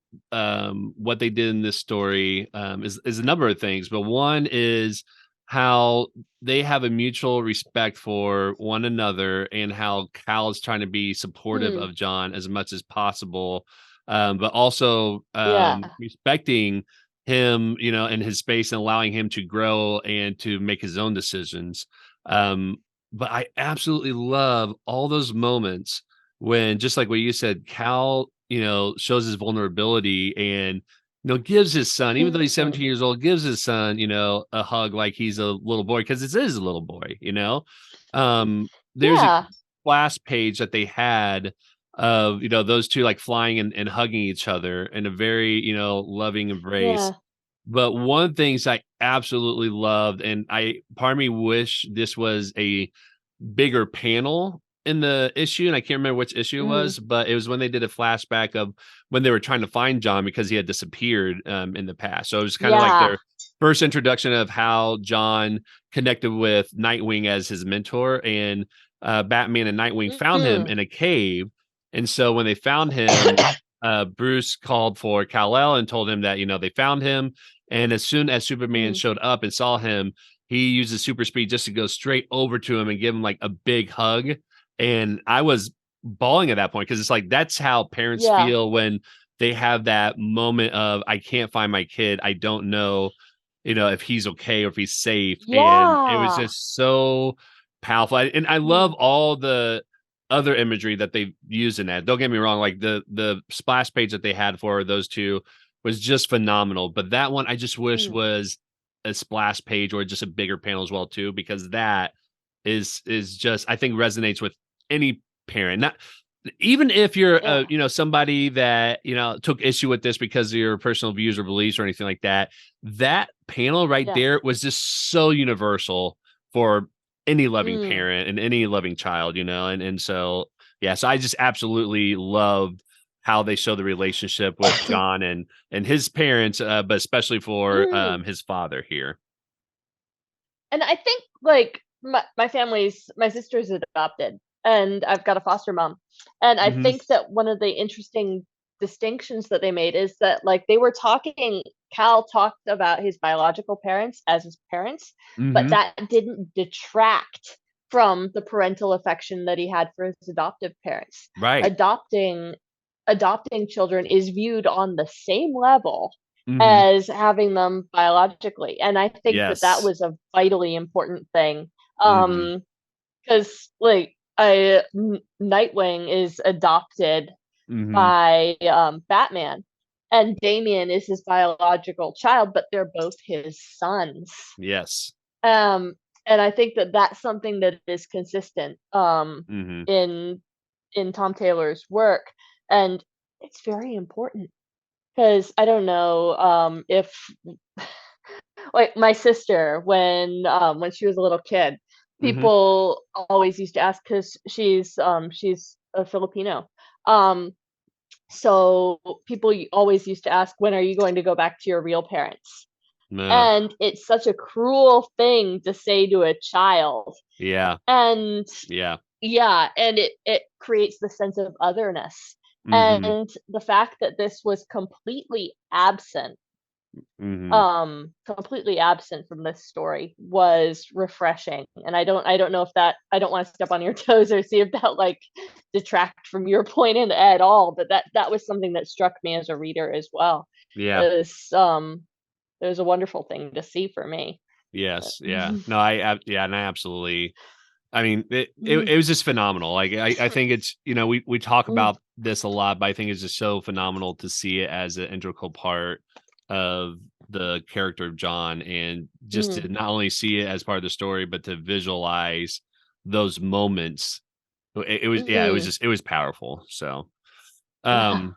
what they did in this story is a number of things, but one is how they have a mutual respect for one another and how Cal is trying to be supportive mm, of John as much as possible, but also yeah. respecting him, in his space and allowing him to grow and to make his own decisions. But I absolutely love all those moments when, just like what you said, Cal, shows his vulnerability and gives his son, even though he's Mm, 17 years old, gives his son, a hug like he's a little boy because it is a little boy. There's a yeah. class page that they had of those two like flying and hugging each other in a very loving embrace. Yeah. But one things I absolutely loved, and part of me wish this was a bigger panel in the issue, and I can't remember which issue it Mm, was, but it was when they did a flashback of when they were trying to find John because he had disappeared in the past. So it was kind of like yeah. their first introduction of how John connected with Nightwing as his mentor, and Batman and Nightwing found him Mhm. in a cave. And so when they found him, Bruce called for Kal-El and told him that, they found him. And as soon as Superman Mm, showed up and saw him, he uses super speed just to go straight over to him and give him like a big hug. And I was bawling at that point because it's like that's how parents yeah. feel when they have that moment of I can't find my kid. I don't know, if he's okay or if he's safe. And it was Yeah. just so powerful. And I love Mm, all the other imagery that they've used in that. Don't get me wrong, like the splash page that they had for those two was just phenomenal. But that one I just wish mm, was a splash page or just a bigger panel as well too, because that is just I think resonates with any parent. Not even if you're yeah. somebody that took issue with this because of your personal views or beliefs or anything like that. That panel right Yeah. there was just so universal for any loving Mm. parent and any loving child, and so yeah, so I just absolutely loved how they show the relationship with John and his parents, but especially for Mm. his father here. And I think like my sister's adopted and I've got a foster mom. And I Hmm. think that one of the interesting distinctions that they made is that like they were talking Cal talked about his biological parents as his parents, but Hmm. that didn't detract from the parental affection that he had for his adoptive parents. Right. Adopting adopting children is viewed on the same level Hmm. as having them biologically, and I think that that Yes. was a vitally important thing, Hmm. because like, I Nightwing is adopted Hmm. by, Batman, and Damian is his biological child, but they're both his sons, Yes. um, and I think that that's something that is consistent, Hmm. in Tom Taylor's work, and it's very important. 'Cause I don't know, if like, my sister, when she was a little kid, Hmm. people always used to ask because she's a Filipino, um, so people always used to ask, "When are you going to go back to your real parents?" No. And it's such a cruel thing to say to a child, Yeah. and Yeah. yeah, and it creates the sense of otherness, Hmm. and the fact that this was Hmm. completely absent from this story was refreshing, and I don't know if that I don't wanna step on your toes or see if that, like, detract from your point in at all, but that was something that struck me as a reader as well. Yeah. It it was a wonderful thing to see for me. Yes. Yeah. Mhm. No, yeah, and I absolutely. I mean, Mhm. it was just phenomenal. Like I think it's we talk Mm, about this a lot, but I think it's just so phenomenal to see it as an integral part of the character of John, and just mhm. to not only see it as part of the story, but to visualize those moments. It was yeah, Mhm. it was powerful. So Yeah. um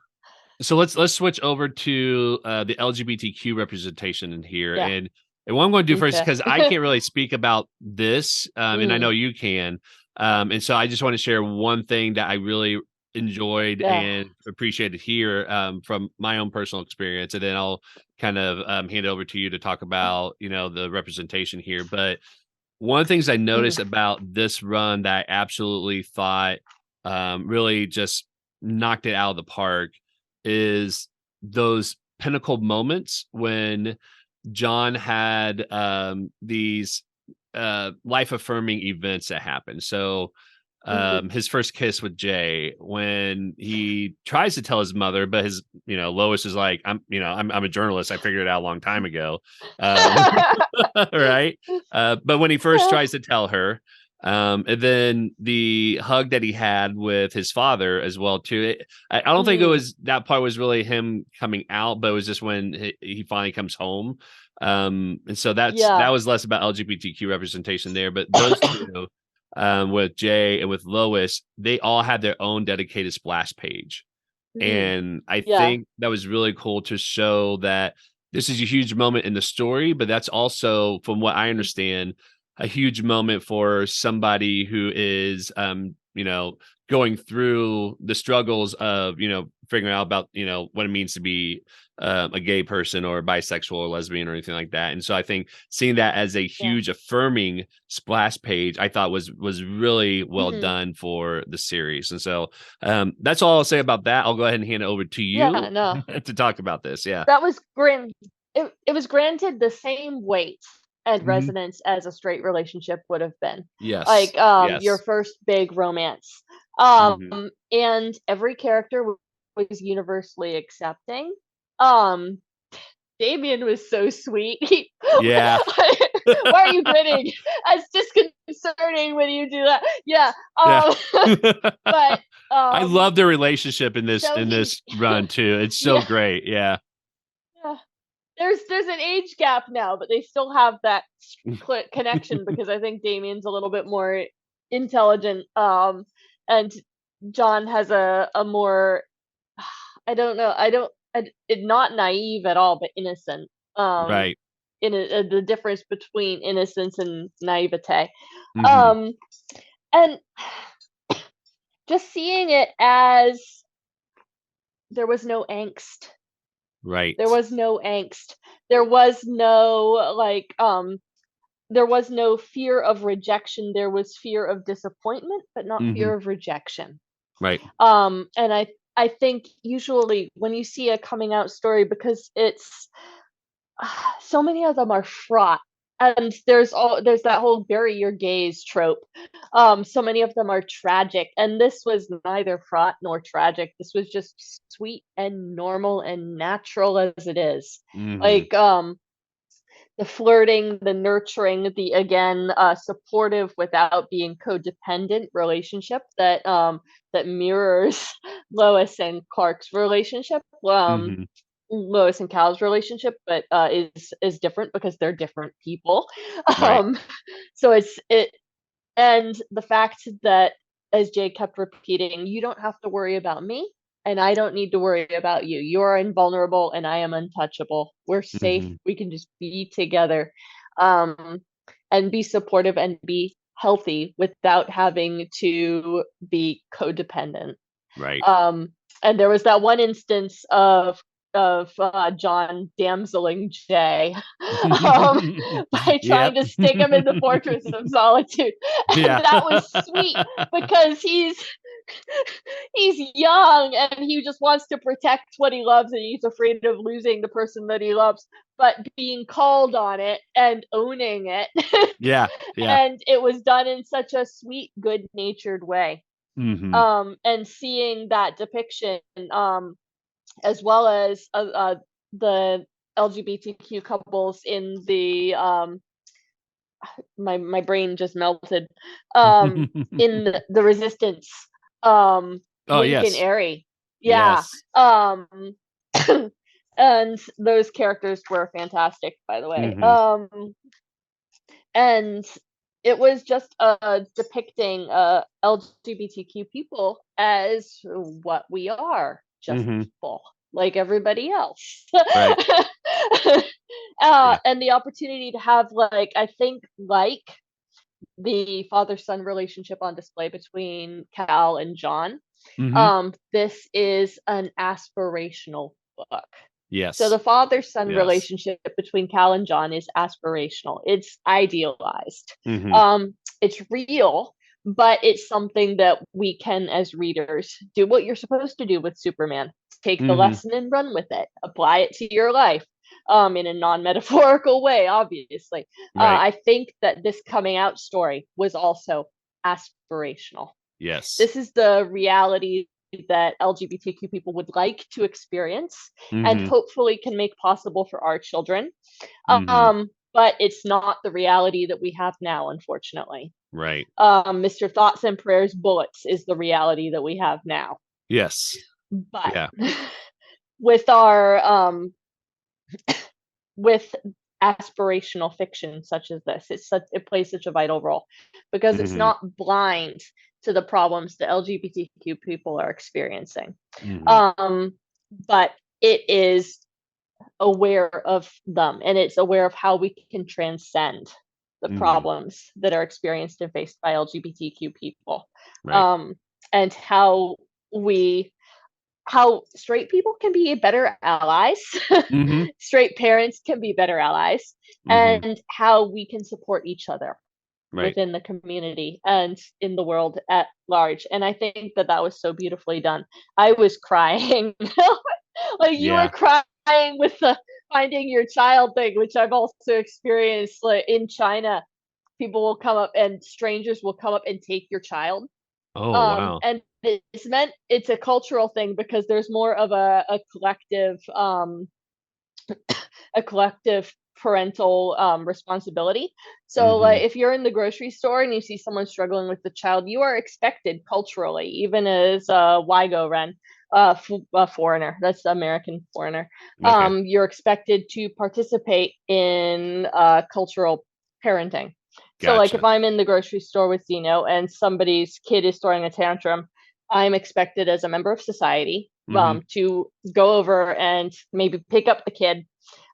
so let's switch over to the LGBTQ representation in here, Yeah. and what I'm going to do first Okay. because I can't really speak about this, and I know Mm. you can, and so I just want to share one thing that I really enjoyed Yeah. and appreciated here, from my own personal experience, and then I'll kind of hand it over to you to talk about the representation here. But one of the things I noticed Mhm. about this run that I absolutely thought really just knocked it out of the park is those pinnacle moments when John had these life affirming events that happen. So Mhm. his first kiss with Jay, when he tries to tell his mother, but his Lois is like, I'm a journalist, I figured it out a long time ago. Right. But when he first Yeah. tries to tell her, and then the hug that he had with his father as well too. I don't think it Mhm. was that part was really him coming out, but it was just when he finally comes home. And so that Yeah. was less about LGBTQ representation there, but those two, with Jay and with Lois, they all had their own dedicated splash page. Mhm. And I Yeah. think that was really cool to show that this is a huge moment in the story, but that's also, from what I understand, a huge moment for somebody who is, going through the struggles of, figuring out about, what it means to be a gay person or bisexual or lesbian or anything like that. And so I think seeing that as a Yeah. huge affirming splash page, I thought was really well Mhm. done for the series. And so that's all I'll say about that. I'll go ahead and hand it over to Yeah, you no. to talk about this. Yeah. That was it was granted the same weight and Mhm. resonance as a straight relationship would have been. Yes. Like, your Yes. first big romance. Mhm. And every character was universally accepting. Um, Damien was so sweet. He Yeah. why are you grinning? It's disconcerting when you do that. Yeah, Yeah. but, I um, love their relationship in this so he run too. It's so yeah, great. Yeah. yeah. There's an age gap now, but they still have that connection because I think Damien's a little bit more intelligent, and John has a more I don't know, not naive at all, but innocent. Um, Right. the difference between innocence and naivete. Mhm. Um, and just seeing it as there was no angst. There Right. was no angst. There was no there was no fear of rejection. There was fear of disappointment, but not Mhm. fear of rejection. Right. And I think usually when you see a coming out story, because it's so many of them are fraught, and there's that whole bury your gaze trope. So many of them are tragic, and this was neither fraught nor tragic. This was just sweet and normal and natural as it is. Mhm. Like, the flirting, the nurturing, the again, supportive without being codependent relationship that mirrors Lois and Clark's relationship. Mhm. Lois and Cal's relationship, but is different because they're different people. Right. Um, so it and the fact that, as Jay kept repeating, you don't have to worry about me, and I don't need to worry about you. You're invulnerable, and I am untouchable. We're safe. Mhm. We can just be together, um, and be supportive and be healthy without having to be codependent. Right. Um, and there was that one instance of John damseling Jay, um, by trying Yep. to stick him in the Fortress of Solitude, and Yeah. that was sweet because he's young and he just wants to protect what he loves and he's afraid of losing the person that he loves, but being called on it and owning it, Yeah. Yeah. and it was done in such a sweet, good-natured way. Mhm. And seeing that depiction, as well as the LGBTQ couples in the my brain just melted, in the Resistance, Oh, Wink and yes. Airy, yeah, Yes. um, and those characters were fantastic, by the way. Mhm. And it was just depicting LGBTQ people as what we are, just Mhm. people like everybody else. Right. Yeah. And the opportunity to have, like, I think, like the father son relationship on display between Cal and John. Mhm. This is an aspirational book. So Yes. the father son Yes. relationship between Cal and John is aspirational. It's idealized. Mhm. It's real, but it's something that we can, as readers, do what you're supposed to do with Superman. Take the Mhm. lesson and run with it. Apply it to your life. In a non-metaphorical way, obviously. Right. I think that this coming out story was also aspirational. Yes. This is the reality that LGBTQ people would like to experience and Mhm. hopefully can make possible for our children. Mhm. But it's not the reality that we have now, unfortunately. Right. Mr. Thoughts and Prayers Bullets is the reality that we have now. Yes. But Yeah. with our with aspirational fiction such as this, it plays such a vital role because it's Mhm. not blind to the problems the LGBTQ people are experiencing. Mhm. Um, but it is aware of them, and it's aware of how we can transcend the Mm-hmm. problems that are experienced and faced by LGBTQ people, Right. um, and we how straight people can be better allies, Mm-hmm. straight parents can be better allies, Mm-hmm. and how we can support each other Right. within the community and in the world at large. And I think that that was so beautifully done. I was crying, like you were Yeah. crying with the finding your child thing, which I've also experienced. Like in China, people will come up and strangers will come up and take your child. Oh, wow. And it's a cultural thing because there's more of a collective parental responsibility. So, Mm-hmm. like, if you're in the grocery store and you see someone struggling with the child, you are expected culturally, even as Wygo Ren, a foreigner, that's the American foreigner, Okay. you're expected to participate in cultural parenting. So, like, if Gotcha. I'm in the grocery store with Zeno and somebody's kid is throwing a tantrum, I'm expected as a member of society Mm-hmm. to go over and maybe pick up the kid,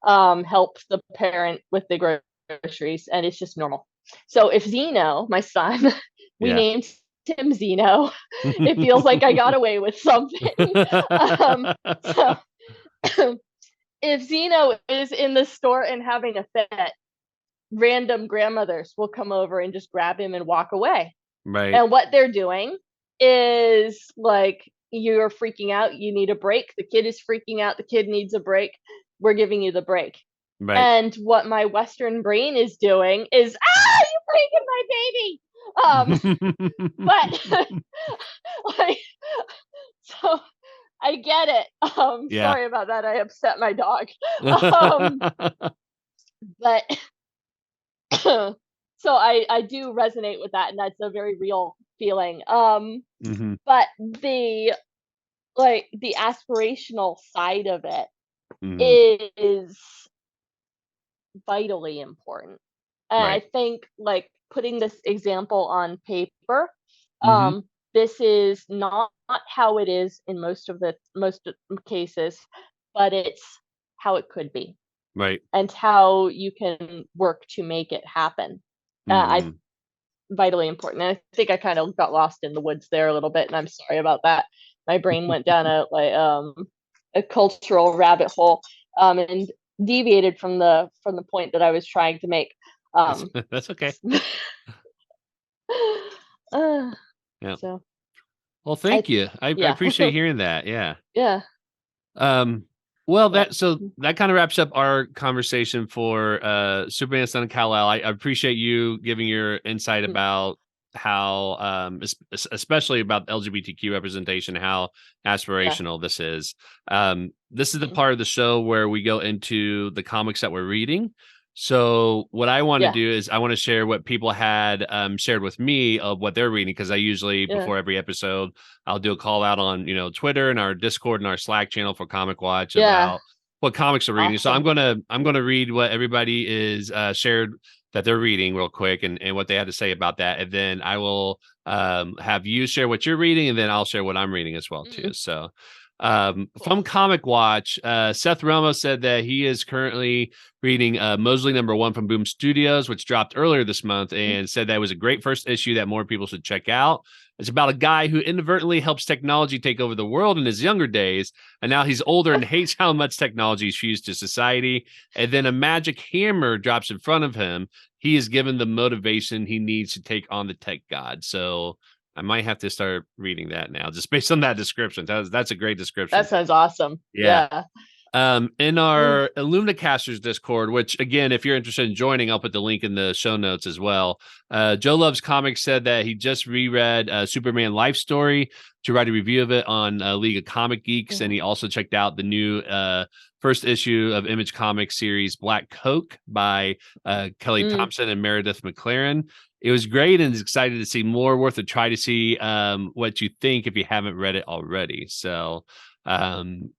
help the parent with the groceries, and it's just normal. So if Zeno, my son, we Yeah. named him Zeno, it feels like I got away with something. um, so if Zeno is in the store and having a fit, random grandmothers will come over and just grab him and walk away. Right. And what they're doing is like, you're freaking out, you need a break. The kid is freaking out, the kid needs a break. We're giving you the break. Right. And what my Western brain is doing is, you're breaking my baby. But like, so I get it. Yeah. Sorry about that. I upset my dog. Um, but so I do resonate with that, and that's a very real feeling. Mm-hmm. But the aspirational side of it Mm-hmm. is vitally important. And I Right. think, like, putting this example on paper, Mm-hmm. this is not how it is in most cases, but it's how it could be, Right. and how you can work to make it happen. I Mm-hmm. vitally important. And I think I kind of got lost in the woods there a little bit, and I'm sorry about that. My brain went down a cultural rabbit hole, and deviated from the point that I was trying to make. That's Um, that's okay. uh, Yeah. so Well, I thank you. I yeah. appreciate hearing that. Yeah. Yeah, Um, well, but that kind of wraps up our conversation for Superman Son of Kal-El. I appreciate you giving your insight mm, about how especially about LGBTQ representation, how yeah. aspirational this is. This is the Mm, part of the show where we go into the comics that we're reading. So what I want to yeah, do is I want to share what people had shared with me of what they're reading, because I usually yeah, before every episode I'll do a call out on Twitter and our Discord and our Slack channel for Comic Watch yeah. about what comics are reading. So Awesome. I'm gonna read what everybody is shared that they're reading real quick, and what they had to say about that, and then I will have you share what you're reading, and then I'll share what I'm reading as well too. Mm, So cool. from Comic Watch, Seth Ramos said that he is currently reading Mosley #1 from Boom Studios, which dropped earlier this month, Mm, and said that was a great first issue that more people should check out. It's about a guy who inadvertently helps technology take over the world in his younger days, and now he's older and hates how much technology is fused to society. And then a magic hammer drops in front of him. He is given the motivation he needs to take on the tech god. So I might have to start reading that now, just based on that description. That's a great that description. sounds awesome. Yeah. Yeah. In Mm, our Illuminacasters Discord, which again, if you're interested in joining, I'll put the link in the show notes as well. Joe Loves Comics said that he just reread Superman Life Story to write a review of it on League of Comic Geeks, and mhm, he also checked out the new first issue of Image Comics series Black Coke by Kelly mm, Thompson and Meredith McLaren. It was great, and is excited to see more. Worth a try to see what you think if you haven't read it already. So um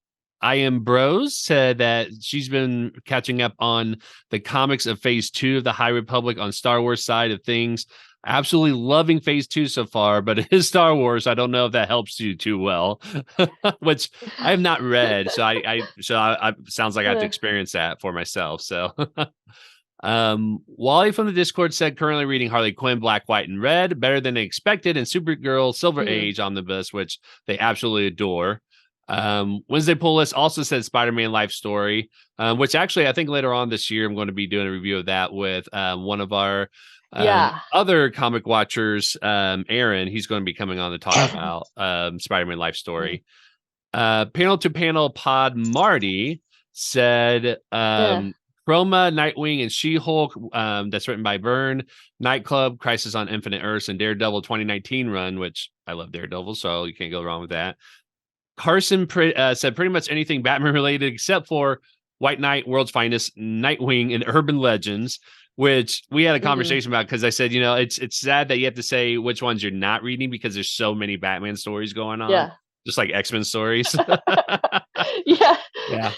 I Am Bros said that she's been catching up on the comics of Phase 2 of the High Republic on Star Wars side of things. Absolutely loving phase 2 so far, but it is Star Wars. I don't know if that helps you too well, which I have not read. So I sounds like I have to experience that for myself. So Wally from the Discord said currently reading Harley Quinn, Black, White, and Red, better than expected, and Supergirl Silver Age omnibus, which they absolutely adore. Wednesday Pull List also said Spider-Man Life Story, which actually I think later on this year I'm going to be doing a review of that with one of our other comic watchers, Aaron. He's going to be coming on to talk about Spider-Man Life Story. Panel to Panel Pod Marty said Chroma, Nightwing, and She-Hulk, that's written by Vern, Nightclub, Crisis on Infinite Earths, and Daredevil 2019 run, which I love Daredevil, so you can't go wrong with that. Carson said pretty much anything Batman related except for White Knight, World's Finest, Nightwing, and Urban Legends, which we had a conversation about because I said, it's sad that you have to say which ones you're not reading because there's so many Batman stories going on, just like X-Men stories. Yeah.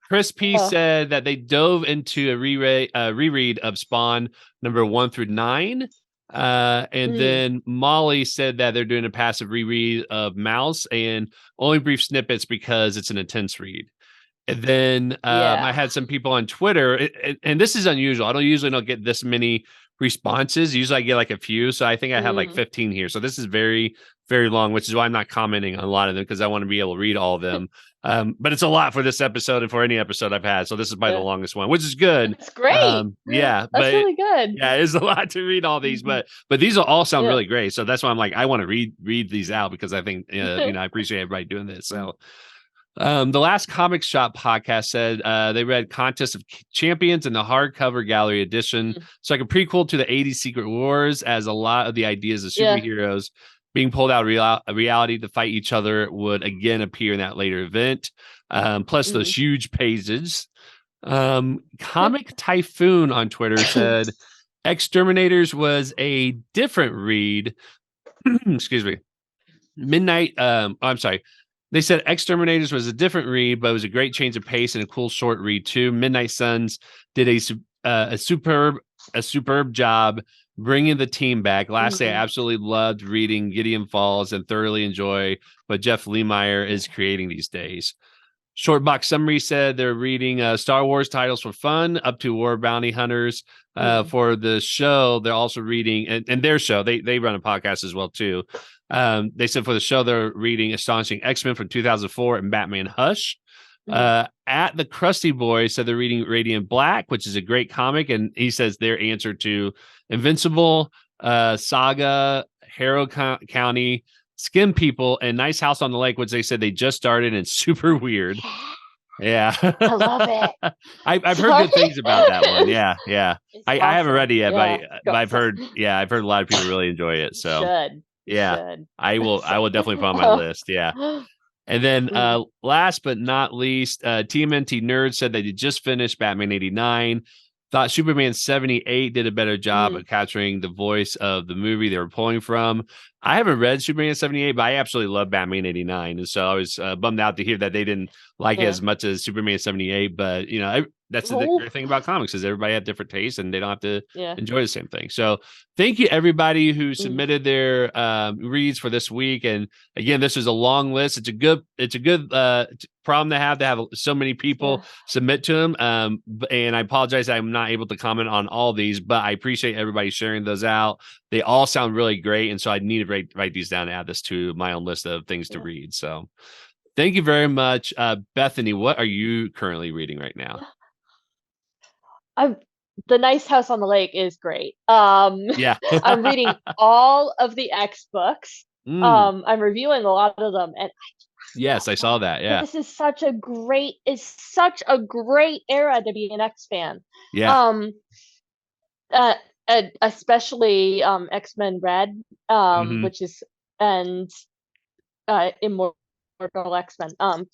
Chris P said that they dove into a reread of Spawn number 1 through 9. And then Molly said that they're doing a passive reread of Mouse and only brief snippets because it's an intense read. And then I had some people on Twitter, and this is unusual. I don't get this many responses. Usually I get like a few. So I think I have like 15 here. So this is very, very long, which is why I'm not commenting on a lot of them because I want to be able to read all of them. But it's a lot for this episode and for any episode I've had. So this is probably the longest one, which is good. It's great. That's really good. Yeah, it's a lot to read all these, but these will all sound really great. So that's why I'm like, I want to read these out because I think, I appreciate everybody doing this. So the last Comic Shop podcast said they read Contest of Champions in the hardcover gallery edition. So like a prequel to the 80s Secret Wars, as a lot of the ideas of superheroes being pulled out of reality to fight each other would again appear in that later event. Plus those huge pages. Comic Typhoon on Twitter said Exterminators was a different read. Excuse me. Midnight. I'm sorry. They said Exterminators was a different read, but it was a great change of pace and a cool short read too. Midnight Suns did a superb job bringing the team back. Lastly, I absolutely loved reading Gideon Falls and thoroughly enjoy what Jeff Lemire is creating these days. Short Box Summary said they're reading Star Wars titles for fun up to War Bounty Hunters. For the show, they're also reading, and their show, they run a podcast as well too. They said for the show, they're reading Astonishing X-Men from 2004 and Batman Hush. At the Krusty Boy said they're reading Radiant Black, which is a great comic. And he says their answer to Invincible, Saga, Harrow County, Skin People, and Nice House on the Lake, which they said they just started and super weird. Yeah. I love it. I've heard good things about that one. Yeah. I haven't read it yet, but I've heard a lot of people really enjoy it. So I will definitely put on my list. Yeah. And then last but not least, TMNT Nerd said they just finished Batman 89. Thought Superman 78 did a better job of capturing the voice of the movie they were pulling from. I haven't read Superman 78, but I absolutely love Batman 89. And so I was bummed out to hear that they didn't like it as much as Superman 78. But, that's the great thing about comics is everybody have different tastes and they don't have to enjoy the same thing. So thank you everybody who submitted their reads for this week. And again, this is a long list. It's a good problem to have so many people submit to them. And I apologize I'm not able to comment on all these, but I appreciate everybody sharing those out. They all sound really great. And so I need to write these down and add this to my own list of things to read. So thank you very much. Bethany, what are you currently reading right now? The Nice House on the Lake is great. I'm reading all of the X books. I'm reviewing a lot of them, and I saw that. Yeah, this is such a great era to be an X fan. Yeah. Especially X-Men Red, which is Immortal X-Men.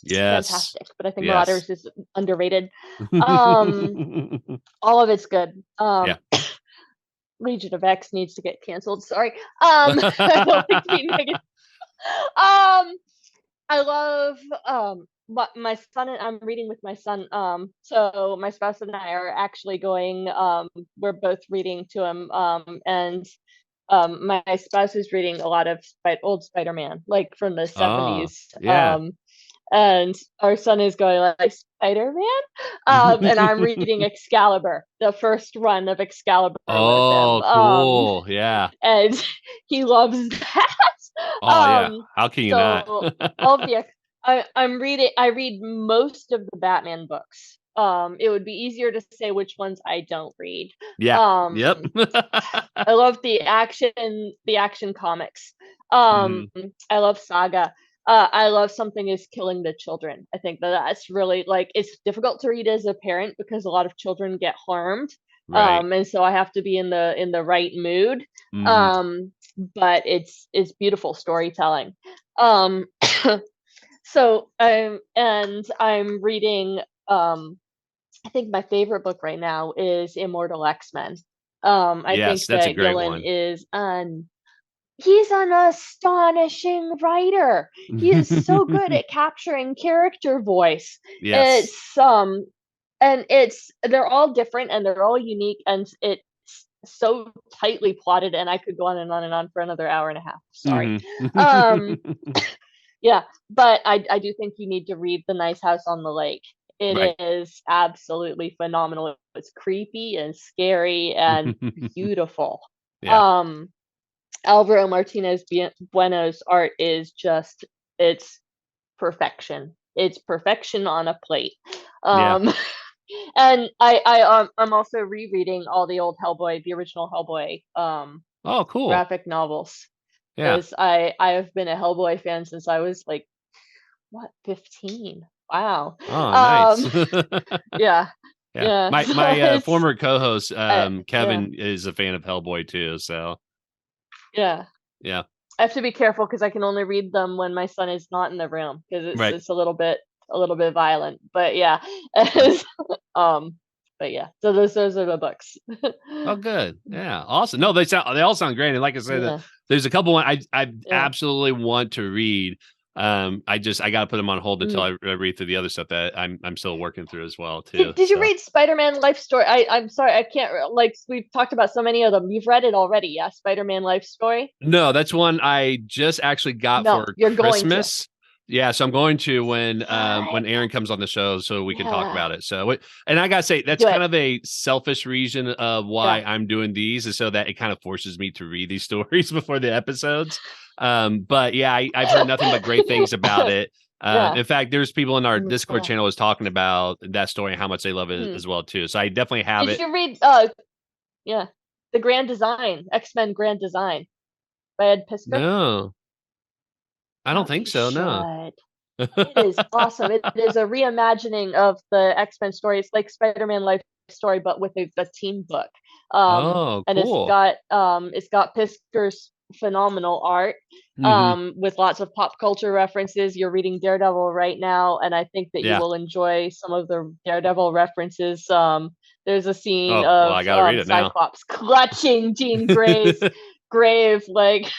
Fantastic. But I think Marauders is underrated. All of it's good. Legion of X needs to get canceled. Sorry. I don't think to be negative. I love my son and I'm reading with my son. So my spouse and I are actually going. We're both reading to him. And my spouse is reading a lot of old Spider-Man, like from the Oh, 70s. yeah. And our son is going like Spider-Man. And I'm reading Excalibur, the first run of Excalibur with him. Oh, cool. Yeah. And he loves that. Oh, yeah. How can you not? So all of the I read most of the Batman books. It would be easier to say which ones I don't read. Yeah. Yep. Um, I love the action comics. Mhm. I love Saga. I love Something is Killing the Children. I think that that's really like it's difficult to read as a parent because a lot of children get harmed. Right. And so I have to be in the right mood. Mhm. But it's beautiful storytelling. Um, so I'm reading I think my favorite book right now is Immortal X-Men. I Yes, think that's a that great Gillen one. is an he's an astonishing writer. He is so good at capturing character voice. Yes. It's and it's they're all different and they're all unique and it's so tightly plotted and I could go on and on and on for another hour and a half. Sorry. Mhm. Um yeah, but I do think you need to read The Nice House on the Lake. Right. It is absolutely phenomenal. It's creepy and scary and beautiful. Yeah. Um, Alvaro Martinez Bueno's art is just it's perfection. It's perfection on a plate. Yeah. Um, and I'm also rereading all the old Hellboy, the original Hellboy Oh, cool. graphic novels. Yeah. Because I have been a Hellboy fan since I was like what, 15? Wow. Oh, nice. Um, yeah, Yeah. yeah. So My it's, former co-host yeah, Kevin is a fan of Hellboy too, so yeah. yeah. I have to be careful because I can only read them when my son is not in the room because Right. it's a little bit violent. But yeah, Right. um, but yeah. So those are the books. Oh, good. Yeah. Awesome. No, they all sound great. And like I said, Yeah, there's a couple one I yeah. absolutely want to read. I got to put them on hold until Mm. I read through the other stuff that I'm still working through as well too. Did you So read Spider-Man Life Story? I'm sorry, I can't like we've talked about so many of them. You've read it already, yeah? Spider-Man Life Story? no, that's one I just actually got No, for you're going to. Christmas. Yeah, so I'm going to Right. when Aaron comes on the show so we can talk Yeah. about it. So and I gotta say that's Do kind it. of a selfish reason of why Yeah. I'm doing these is so that it kind of forces me to read these stories before the episodes. But yeah, I've heard nothing but great things about it. Yeah. In fact, there's people in our Discord Yeah. channel was talking about that story and how much they love it Hmm. as well too. So I definitely have Did it. you read yeah, The Grand Design, X-Men Grand Design by Ed Piskor? No, I don't Oh, think you so. No. should. It is awesome. It is a reimagining of the X-Men story. It's like Spider-Man Life Story, but with a team book. Oh, And cool. it's got Pisker's phenomenal art, Hmm. with lots of pop culture references. You're reading Daredevil right now, and I think that you Yeah. will enjoy some of the Daredevil references. There's a scene Oh, well, of I gotta read it now. Cyclops clutching Jean Grey's grave like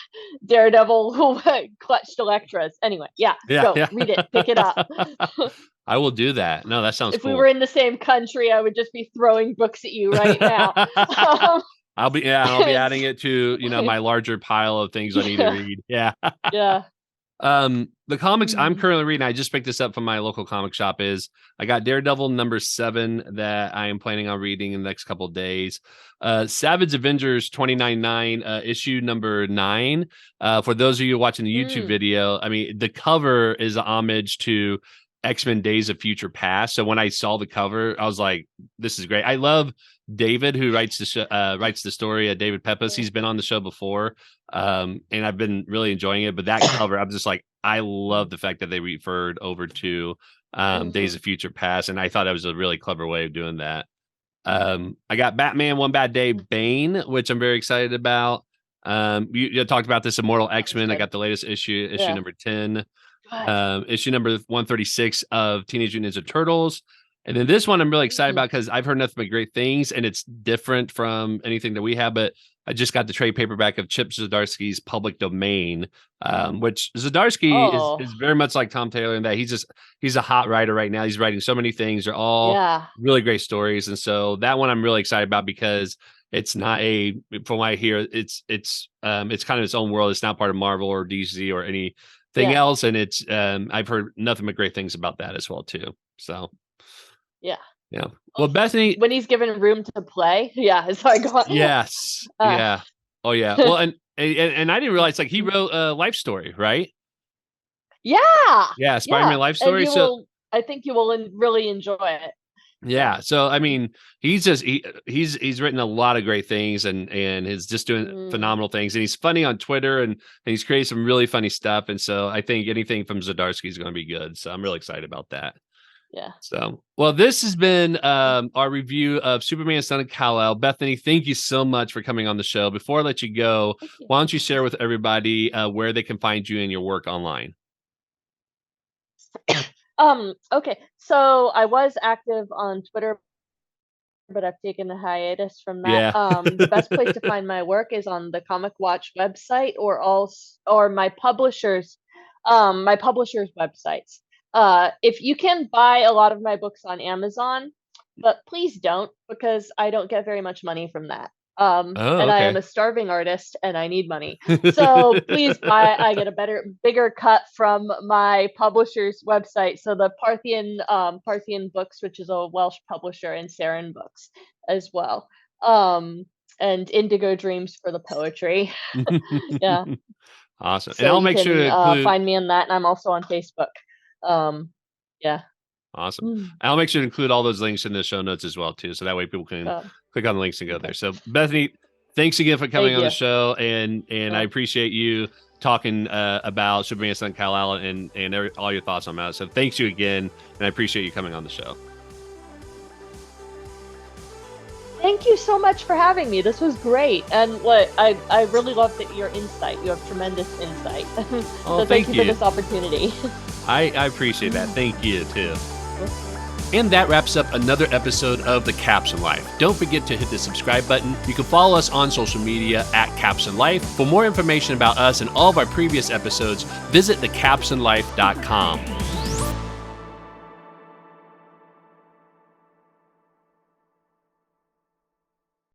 Daredevil who clutched Elektra's. Anyway, yeah, Yeah, go yeah. read it, pick it up. I will do that. No, that sounds If we were cool. in the same country, I would just be throwing books at you right now. Um, I'll be and adding it to, my larger pile of things I need to yeah, read. Yeah. yeah. The comics I'm Mm, currently reading, I just picked this up from my local comic shop, is I got Daredevil #7 that I am planning on reading in the next couple of days. Savage Avengers 29.9, issue #9. For those of you watching the YouTube mm, video, I mean, the cover is a homage to X-Men Days of Future Past. So when I saw the cover, I was like, this is great. I love David, who writes the story, David Peppas. yeah. He's been on the show before, and I've been really enjoying it. But that cover, I'm just like, I love Mm, the fact that they referred over to Days mhm, of Future Past, and I thought that was a really clever way of doing that. I got Batman One Bad Day mm. Bane, which I'm very excited about. You talked about this Immortal That was X-Men. I good. got the latest issue Yeah. #10, Good. issue number 136 of Teenage Mutant Ninja Turtles. And then this one I'm really excited Mm, about because I've heard nothing but great things, and it's different from anything that we have. But I just got the trade paperback of Chip Zdarsky's Public Domain, which Zdarsky Oh, is very much like Tom Taylor in that he's a hot writer right now. He's writing so many things. They're all yeah, really great stories. And so that one I'm really excited about because it's not from what I hear, it's kind of its own world. It's not part of Marvel or DC or anything yeah, else. And it's I've heard nothing but great things about that as well too. So yeah. yeah. Well, Well, Bethany, when he's given room to play, yeah, sorry, go on. yes. Uh, Yeah. Oh yeah. Well, and I didn't realize like he wrote a life story, right? yeah, Yeah, yeah, Spider-Man life and story. you So will. I think you will really enjoy it. Yeah. yeah. So I mean, he's written a lot of great things and he's just doing Mm, phenomenal things. And he's funny on Twitter and he's created some really funny stuff. And so I think anything from Zdarsky is going to be good. So I'm really excited about that. yeah. So, well, this has been our review of Superman Son of Kal-El. Bethany, thank you so much for coming on the show. Before I let you go, Thank you. why don't you share with everybody where they can find you and your work online? Okay. So I was active on Twitter, but I've taken a hiatus from that. Yeah. The best place to find my work is on the Comic Watch website or my publisher's websites. If you can buy a lot of my books on Amazon, but please don't because I don't get very much money from that. Oh, And I am okay. a starving artist and I need money. So please buy. I get a bigger cut from my publisher's website. So the Parthian Books, which is a Welsh publisher, and Seren Books as well. And Indigo Dreams for the poetry. Yeah. Awesome. And So I'll you make sure to can include find me in that, and I'm also on Facebook. Yeah. awesome. Mm, And I'll make sure to include all those links in the show notes as well too. So that way people can uh, click on the links and go okay. there. So Bethany, thanks again for coming Thank on the you. show and I Uh, appreciate you talking about Superman Son Kal-El and all your thoughts on that. So thanks you again and I appreciate you coming on the show. Thank you so much for having me. This was great. And I really love that your insight. You have tremendous insight. Oh, So thank thank you for you. this opportunity. I appreciate that. Thank you too. And that wraps up another episode of The Caption Life. Don't forget to hit the subscribe button. You can follow us on social media at Caption Life. For more information about us and all of our previous episodes, visit thecaptionlife.com.